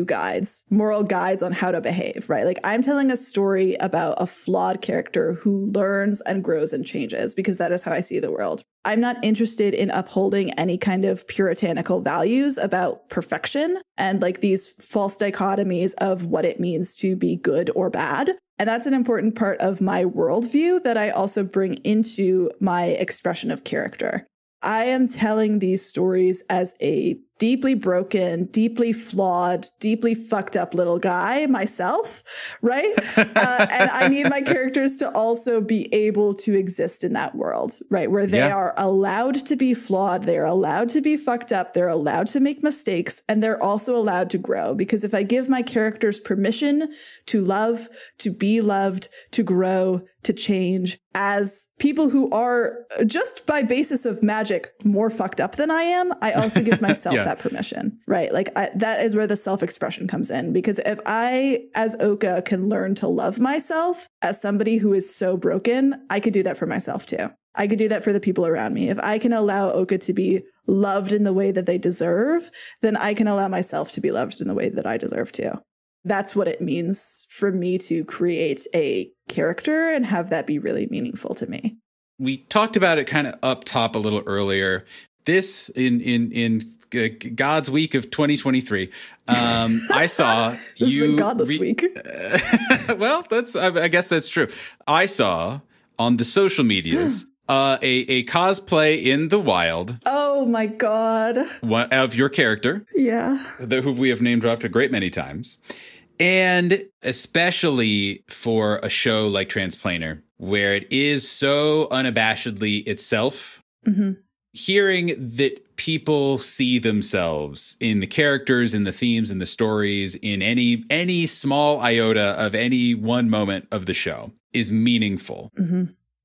guides on how to behave, right? Like I'm telling a story about a flawed character who learns and grows and changes because that is how I see the world. I'm not interested in upholding any kind of puritanical values about perfection and like these false dichotomies of what it means to be good or bad. And that's an important part of my worldview that I also bring into my expression of character. I am telling these stories as a deeply broken, deeply flawed, deeply fucked up little guy myself, right? And I need my characters to also be able to exist in that world, right? Where they are allowed to be flawed, they're allowed to be fucked up, they're allowed to make mistakes, and they're also allowed to grow. Because if I give my characters permission to love, to be loved, to grow, to change as people who are just by basis of magic more fucked up than I am, I also give myself that permission, right? Like that is where the self-expression comes in. Because if I, as Oka, can learn to love myself as somebody who is so broken, I could do that for myself too. I could do that for the people around me. If I can allow Oka to be loved in the way that they deserve, then I can allow myself to be loved in the way that I deserve to. That's what it means for me to create a character and have that be really meaningful to me. We talked about it kind of up top a little earlier. This in God's week of 2023, I saw this is a godless week. Well, I guess that's true. I saw on the social medias a cosplay in the wild. Oh my God! Of your character, who we have name dropped a great many times. And especially for a show like Transplanar, where it is so unabashedly itself, hearing that people see themselves in the characters, in the themes, in the stories, in any small iota of any one moment of the show is meaningful.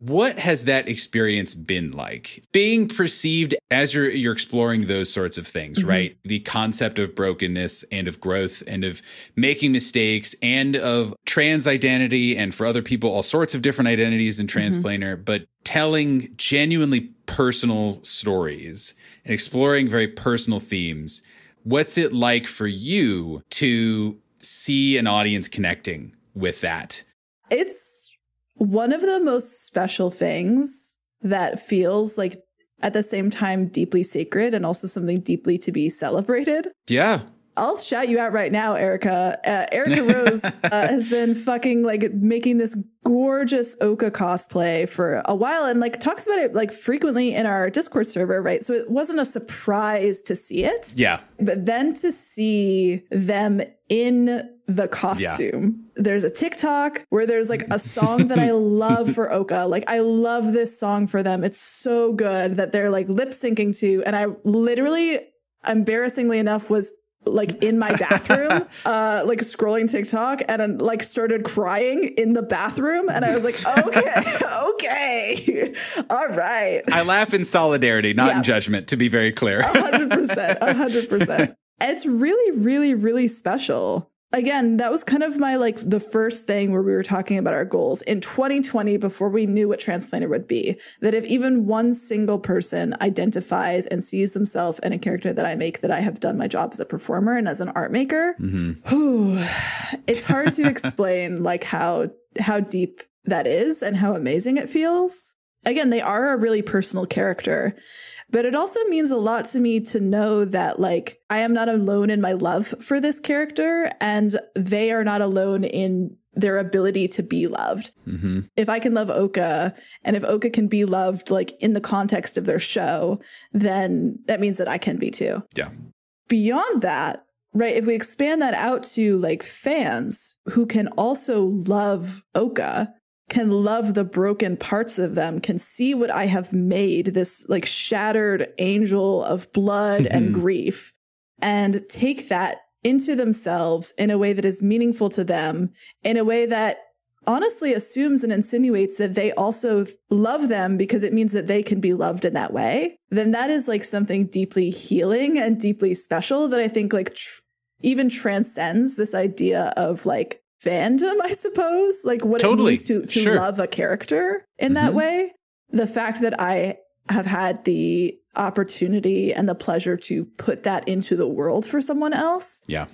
What has that experience been like? Being perceived as you're exploring those sorts of things, right? The concept of brokenness and of growth and of making mistakes and of trans identity, and for other people, all sorts of different identities in Transplanar, but telling genuinely personal stories and exploring very personal themes. What's it like for you to see an audience connecting with that? It's one of the most special things that feels like at the same time deeply sacred and also something deeply to be celebrated. Yeah. I'll shout you out right now, Erica. Erica Rose has been fucking like making this gorgeous Oka cosplay for a while and like talks about it like frequently in our Discord server, right? So it wasn't a surprise to see it. Yeah. But then to see them in the costume. There's a TikTok where there's like a song that I love for Oka. Like I love this song for them. It's so good that they're like lip syncing to. And I literally, embarrassingly enough, was like in my bathroom, like scrolling TikTok and like started crying in the bathroom. And I was like, okay, all right. I laugh in solidarity, not in judgment, to be very clear. 100%. It's really, really, really special. Again, that was kind of my like the first thing where we were talking about our goals in 2020 before we knew what Transplanar would be. That if even one single person identifies and sees themselves in a character that I make, that I have done my job as a performer and as an art maker, it's hard to explain like how deep that is and how amazing it feels. Again, they are a really personal character. But it also means a lot to me to know that, like, I am not alone in my love for this character, and they are not alone in their ability to be loved. If I can love Oka, and if Oka can be loved, like, in the context of their show, then that means that I can be too. Yeah. Beyond that, right, if we expand that out to, like, fans who can also love Oka, can love the broken parts of them, can see what I have made, this like shattered angel of blood and grief, and take that into themselves in a way that is meaningful to them, in a way that honestly assumes and insinuates that they also love them because it means that they can be loved in that way, then that is like something deeply healing and deeply special that I think like even transcends this idea of like fandom, I suppose, like what it means to love a character in that way. The fact that I have had the opportunity and the pleasure to put that into the world for someone else. Yeah.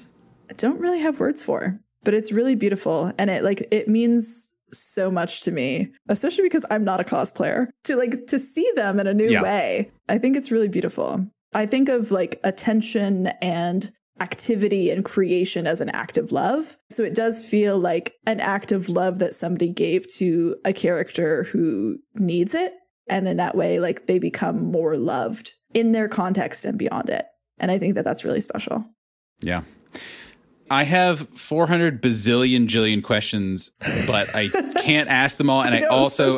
I don't really have words for, but it's really beautiful. And it means so much to me, especially because I'm not a cosplayer, to see them in a new way. I think it's really beautiful. I think of like attention and activity and creation as an act of love. So it does feel like an act of love that somebody gave to a character who needs it. And in that way, like they become more loved in their context and beyond it. And I think that that's really special. Yeah. I have 400 bazillion jillion questions, but I can't ask them all. And I also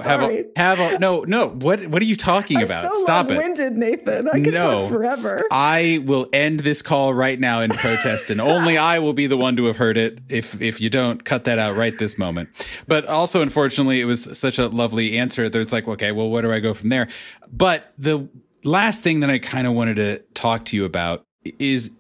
no. What are you talking about? I'm so Stop long-winded, Nathan. I could talk forever. I will end this call right now in protest, and only I will be the one to have heard it. If you don't, cut that out right this moment. But also, unfortunately, it was such a lovely answer. There's like, okay, well, where do I go from there? But the last thing that I kind of wanted to talk to you about is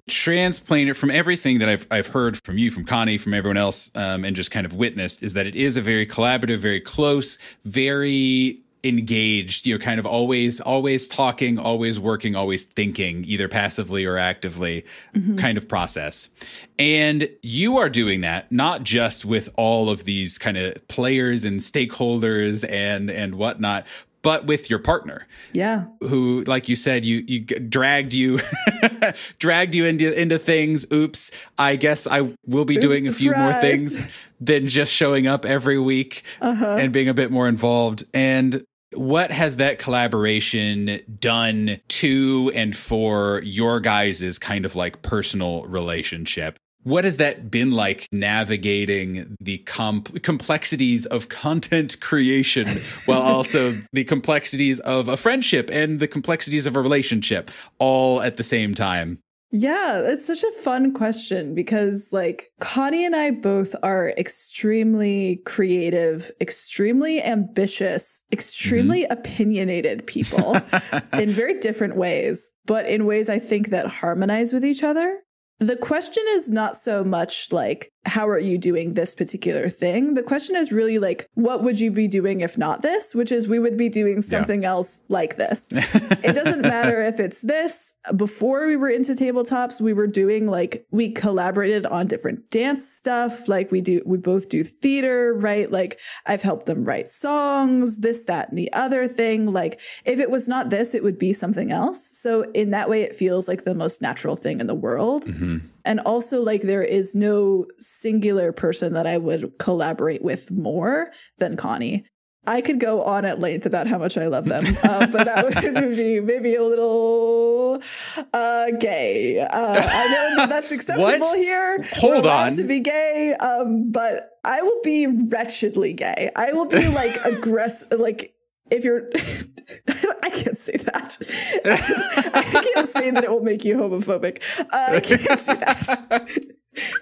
Transplanar. From everything that I've heard from you, from Connie, from everyone else, and just kind of witnessed, is that it is a very collaborative, very close, very engaged, kind of always talking, always working, always thinking, either passively or actively kind of process. And you are doing that not just with all of these kind of players and stakeholders and whatnot, but with your partner. Yeah. Who, like you said, you dragged you into things. Oops. I guess I will be doing a few more things than just showing up every week and being a bit more involved. And what has that collaboration done to and for your guys' kind of like personal relationship? What has that been like, navigating the complexities of content creation while also the complexities of a friendship and the complexities of a relationship all at the same time? Yeah, it's such a fun question because like Connie and I both are extremely creative, extremely ambitious, extremely opinionated people in very different ways, but in ways I think that harmonize with each other. The question is not so much like, how are you doing this particular thing? The question is really like, what would you be doing if not this? Which is, we would be doing something else like this. It doesn't matter if it's this. Before we were into tabletops, we were doing like, we collaborated on different dance stuff. Like we both do theater, right? Like I've helped them write songs, this, that, and the other thing. Like if it was not this, it would be something else. So in that way, it feels like the most natural thing in the world. And also, like, there is no singular person that I would collaborate with more than Connie. I could go on at length about how much I love them, but that would be maybe a little gay. I know that that's acceptable here. Hold on. To be gay, but I will be wretchedly gay. I will be like aggressive, like if you're... I can't say that. I can't say that it will make you homophobic. I can't do that.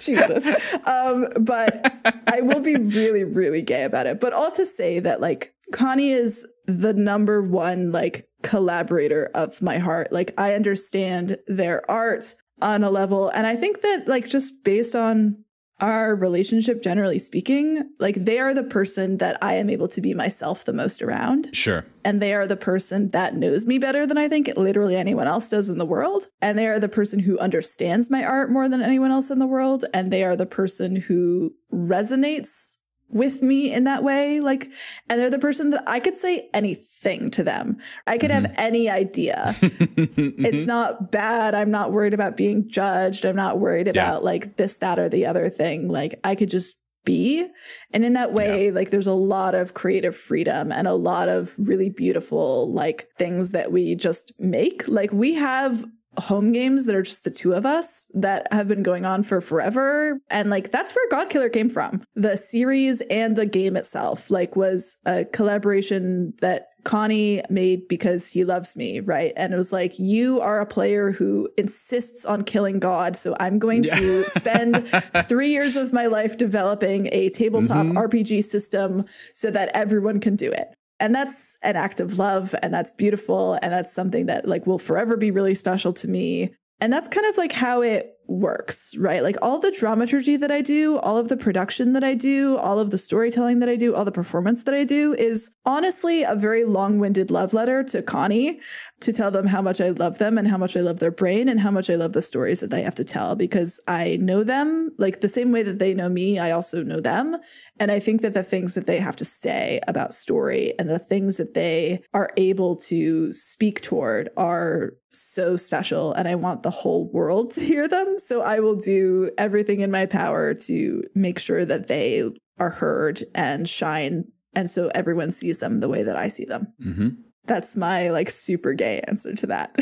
Jesus. But I will be really, really gay about it. But all to say that like Connie is the number one like collaborator of my heart. Like I understand their art on a level. And I think that like just based on our relationship, generally speaking, like they are the person that I am able to be myself the most around. Sure. And they are the person that knows me better than I think literally anyone else does in the world. And they are the person who understands my art more than anyone else in the world. And they are the person who resonates with me in that way. Like, and they're the person that I could say anything to them. I could have any idea. It's not bad. I'm not worried about being judged. I'm not worried about like this, that, or the other thing. Like I could just be. And in that way, like there's a lot of creative freedom and a lot of really beautiful like things that we just make. Like we have home games that are just the two of us that have been going on for forever. And like, that's where God Killer came from. The series and the game itself, like was a collaboration that Connie made because he loves me, right? And it was like, you are a player who insists on killing God, so I'm going to spend 3 years of my life developing a tabletop RPG system so that everyone can do it. And that's an act of love, and that's beautiful, and that's something that like will forever be really special to me. And that's kind of like how it works, right? Like all the dramaturgy that I do, all of the production that I do, all of the storytelling that I do, all the performance that I do is honestly a very long-winded love letter to Connie to tell them how much I love them and how much I love their brain and how much I love the stories that they have to tell, because I know them like the same way that they know me. I also know them. And I think that the things that they have to say about story and the things that they are able to speak toward are so special. And I want the whole world to hear them. So I will do everything in my power to make sure that they are heard and shine. And so everyone sees them the way that I see them. Mm-hmm. That's my like super gay answer to that.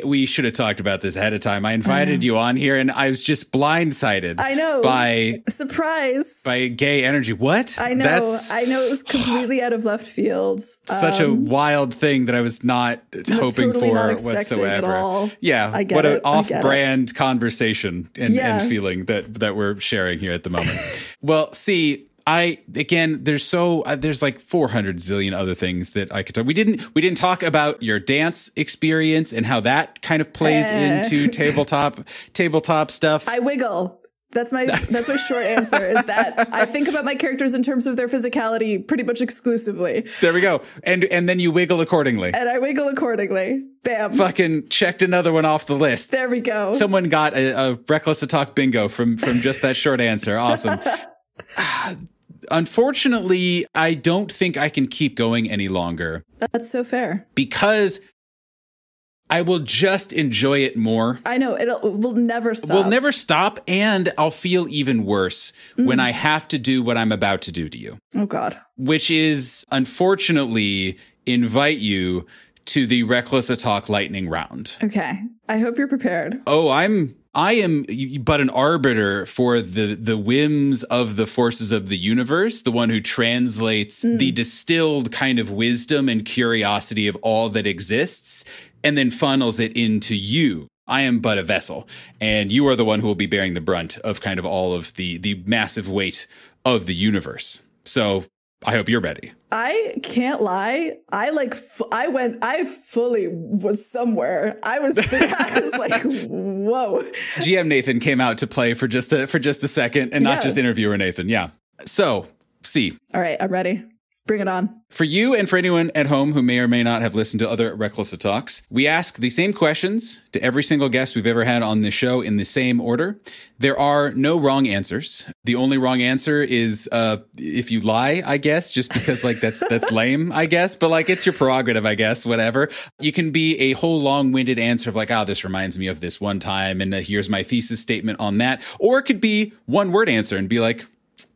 We should have talked about this ahead of time. I invited you on here and I was just blindsided. I know. By surprise. By gay energy. What? I know. I know it was completely out of left field. Such a wild thing that I was not hoping totally for not whatsoever. At all. Yeah. I get what it. an off-brand conversation and feeling that we're sharing here at the moment. Well, see, there's like 400 zillion other things that I could talk. We didn't talk about your dance experience and how that kind of plays into tabletop stuff. I wiggle. That's my short answer is that I think about my characters in terms of their physicality pretty much exclusively. There we go. And then you wiggle accordingly. And I wiggle accordingly. Bam. Fucking checked another one off the list. There we go. Someone got a Reckless to Talk bingo from just that short answer. Awesome. Unfortunately, I don't think I can keep going any longer. That's so fair. Because I will just enjoy it more. I know. We'll never stop. We'll never stop, and I'll feel even worse when I have to do what I'm about to do to you. Oh, God. Which is, unfortunately, invite you to the Reckless to Talk lightning round. Okay. I hope you're prepared. Oh, I am but an arbiter for the whims of the forces of the universe, the one who translates the distilled kind of wisdom and curiosity of all that exists and then funnels it into you. I am but a vessel, and you are the one who will be bearing the brunt of kind of all of the massive weight of the universe. So I hope you're ready. I can't lie. I fully was somewhere. I was like, whoa. GM Nathan came out to play for just a second and not just interviewer Nathan. Yeah. So, C. All right. I'm ready. Bring it on. For you and for anyone at home who may or may not have listened to other Reckless Talks, we ask the same questions to every single guest we've ever had on this show in the same order. There are no wrong answers. The only wrong answer is if you lie, I guess, just because like that's lame, I guess. But like it's your prerogative, I guess, whatever. You can be a whole long-winded answer of like, oh, this reminds me of this one time, and here's my thesis statement on that. Or it could be one-word answer and be like,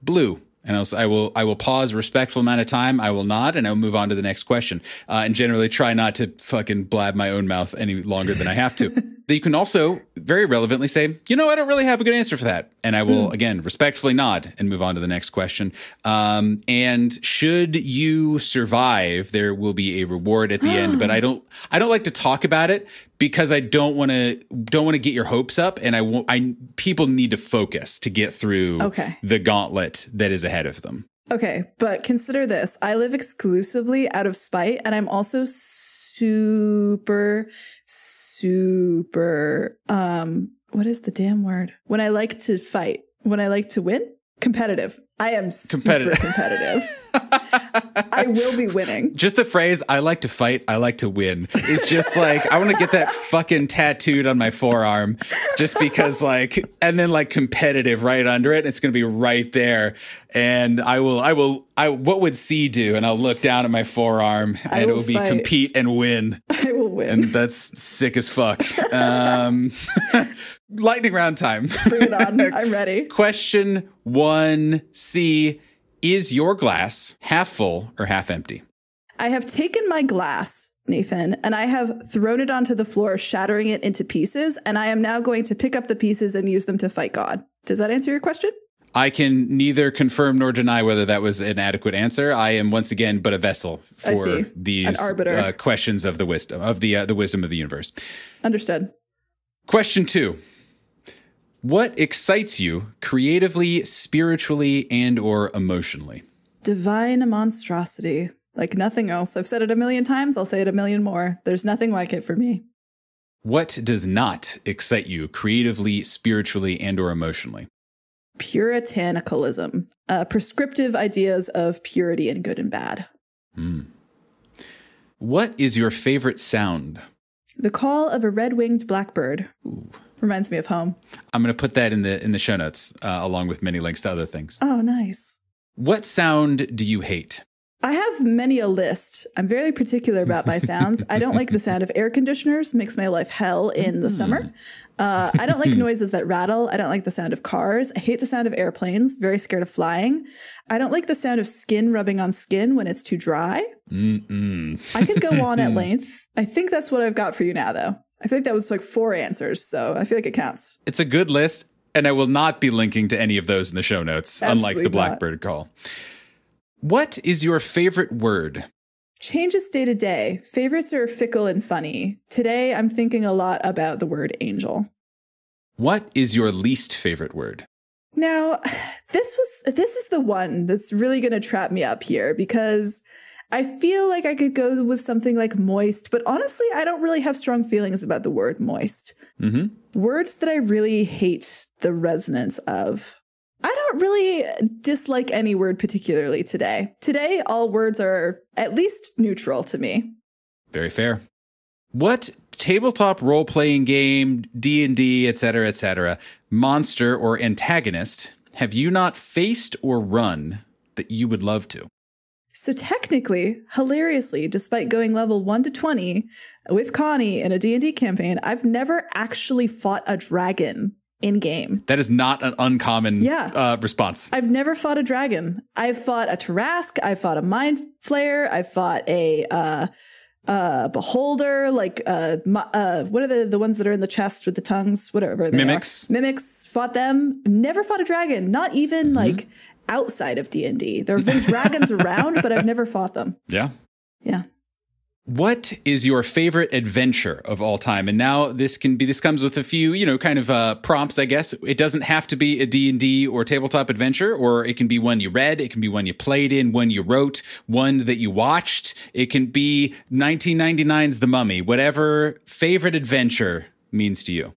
blue. And I will pause a respectful amount of time. I will nod, and I'll move on to the next question. And generally try not to fucking blab my own mouth any longer than I have to. You can also very relevantly say, I don't really have a good answer for that. And I will, again, respectfully nod and move on to the next question. And should you survive, there will be a reward at the end. But I don't like to talk about it because I don't want to get your hopes up. And people need to focus to get through the gauntlet that is ahead of them. Okay, but consider this. I live exclusively out of spite, and I'm also super, what is the damn word? When I like to fight, when I like to win, competitive. I am super competitive. I will be winning. Just the phrase, I like to fight, I like to win, is just like, I want to get that fucking tattooed on my forearm just because like, and then like competitive right under it. It's going to be right there. And what would C do? And I'll look down at my forearm and it will be compete and win. I will win. And that's sick as fuck. Lightning round time. Bring it on. I'm ready. Question 1C. Is your glass half full or half empty? I have taken my glass, Nathan, and I have thrown it onto the floor, shattering it into pieces. And I am now going to pick up the pieces and use them to fight God. Does that answer your question? I can neither confirm nor deny whether that was an adequate answer. I am once again but a vessel for these questions of the wisdom of the wisdom of the universe. Understood. Question 2. What excites you creatively, spiritually, and or emotionally? Divine monstrosity. Like nothing else. I've said it a million times. I'll say it a million more. There's nothing like it for me. What does not excite you creatively, spiritually, and or emotionally? Puritanicalism. Prescriptive ideas of purity and good and bad. What is your favorite sound? The call of a red-winged blackbird. Ooh. Reminds me of home. I'm going to put that in the show notes, along with many links to other things. Oh, nice. What sound do you hate? I have many a list. I'm very particular about my sounds. I don't like the sound of air conditioners. Makes my life hell in the summer. I don't like noises that rattle. I don't like the sound of cars. I hate the sound of airplanes. Very scared of flying. I don't like the sound of skin rubbing on skin when it's too dry. I could go on at length. I think that's what I've got for you now, though. I feel like that was like 4 answers, so I feel like it counts. It's a good list, and I will not be linking to any of those in the show notes, unlike the Blackbird call. What is your favorite word? Changes day to day. Favorites are fickle and funny. Today, I'm thinking a lot about the word angel. What is your least favorite word? Now, this is the one that's really going to trap me up here because I feel like I could go with something like moist, but honestly, I don't really have strong feelings about the word moist. Words that I really hate the resonance of. I don't really dislike any word particularly today. Today, all words are at least neutral to me. Very fair. What tabletop role-playing game, D&D, etc., monster or antagonist have you not faced or run that you would love to? So technically, hilariously, despite going level 1 to 20 with Connie in a D&D campaign, I've never actually fought a dragon in game. That is not an uncommon response. I've never fought a dragon. I've fought a Tarask. I've fought a Mind Flayer. I've fought a beholder. Like what are the ones that are in the chest with the tongues? Whatever they Mimics. are. Mimics. Fought them. Never fought a dragon. Not even like outside of D&D. There have been dragons around, but I've never fought them. Yeah. Yeah. What is your favorite adventure of all time? And now this comes with a few, kind of prompts, I guess. It doesn't have to be a D&D or tabletop adventure, or it can be one you read. It can be one you played in, one you wrote, one that you watched. It can be 1999's The Mummy, whatever favorite adventure means to you.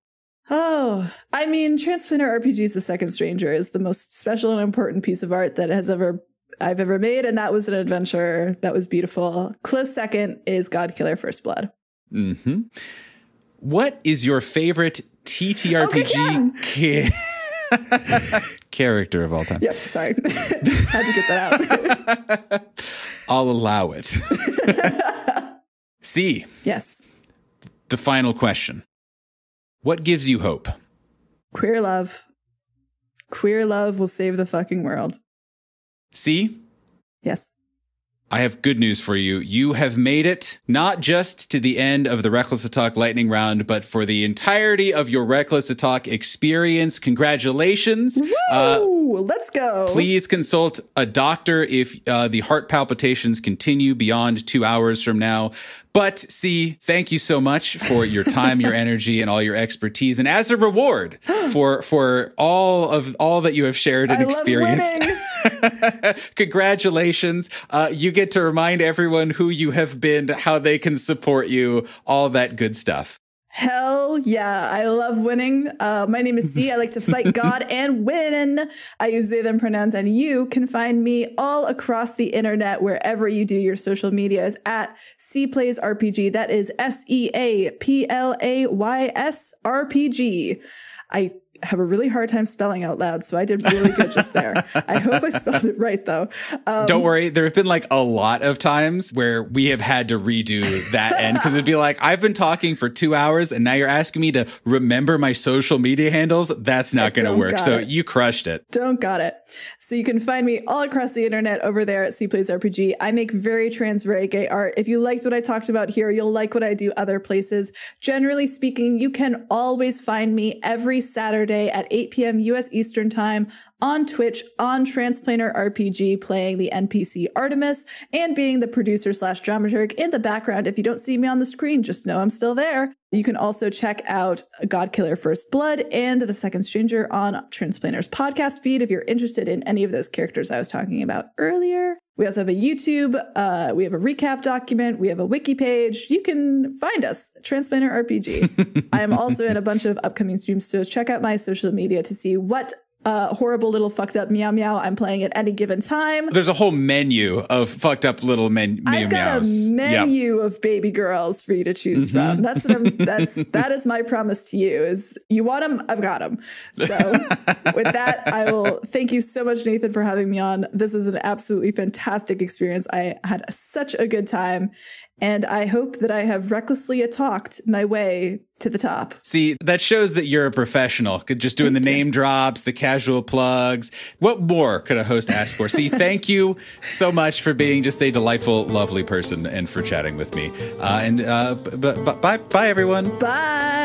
Oh, I mean, Transplanar RPG's The Second Stranger is the most special and important piece of art that I've ever made, and that was an adventure that was beautiful. Close second is Godkiller First Blood. What is your favorite TTRPG character of all time? Yep, sorry. Had to get that out. I'll allow it. C. Yes. The final question. What gives you hope? Queer love. Queer love will save the fucking world. C? Yes. I have good news for you. You have made it not just to the end of the Reckless to Talk lightning round, but for the entirety of your Reckless to Talk experience. Congratulations. Woo! Let's go. Please consult a doctor if the heart palpitations continue beyond 2 hours from now. But C, thank you so much for your time, your energy, and all your expertise. And as a reward for all that you have shared and experienced, congratulations. You get to remind everyone who you have been, how they can support you, all that good stuff. Hell yeah. I love winning. My name is C. I like to fight God and win. I use they, them pronouns, and you can find me all across the internet, wherever you do your social media is at C Plays RPG. That is SEAPLAYS RPG. I have a really hard time spelling out loud, so I did really good just there. I hope I spelled it right, though. Don't worry. There have been like a lot of times where we have had to redo that end because it'd be like, I've been talking for 2 hours and now you're asking me to remember my social media handles. That's not going to work. So you crushed it. Don't got it. So you can find me all across the internet over there at C Plays RPG. I make very trans, very gay art. If you liked what I talked about here, you'll like what I do other places. Generally speaking, you can always find me every Saturday at 8 p.m. U.S. Eastern Time on Twitch on Transplanar RPG, playing the NPC Artemis and being the producer / dramaturge in the background. If you don't see me on the screen, just know I'm still there. You can also check out Godkiller First Blood and The Second Stranger on Transplanar's podcast feed if you're interested in any of those characters I was talking about earlier. We also have a YouTube, we have a recap document, we have a wiki page. You can find us, Transplanar RPG. I am also in a bunch of upcoming streams, so check out my social media to see what horrible little fucked up meow meow I'm playing at any given time. There's a whole menu of fucked up little meow I've got meows. a menu of baby girls for you to choose from. That's what that is my promise to you, is you want them, I've got them. So with that, I will thank you so much, Nathan, for having me on. This is an absolutely fantastic experience. I had such a good time. And I hope that I have recklessly talked my way to the top. See, that shows that you're a professional. Just doing the name drops, the casual plugs. What more could a host ask for? See, thank you so much for being just a delightful, lovely person and for chatting with me. Bye, everyone. Bye.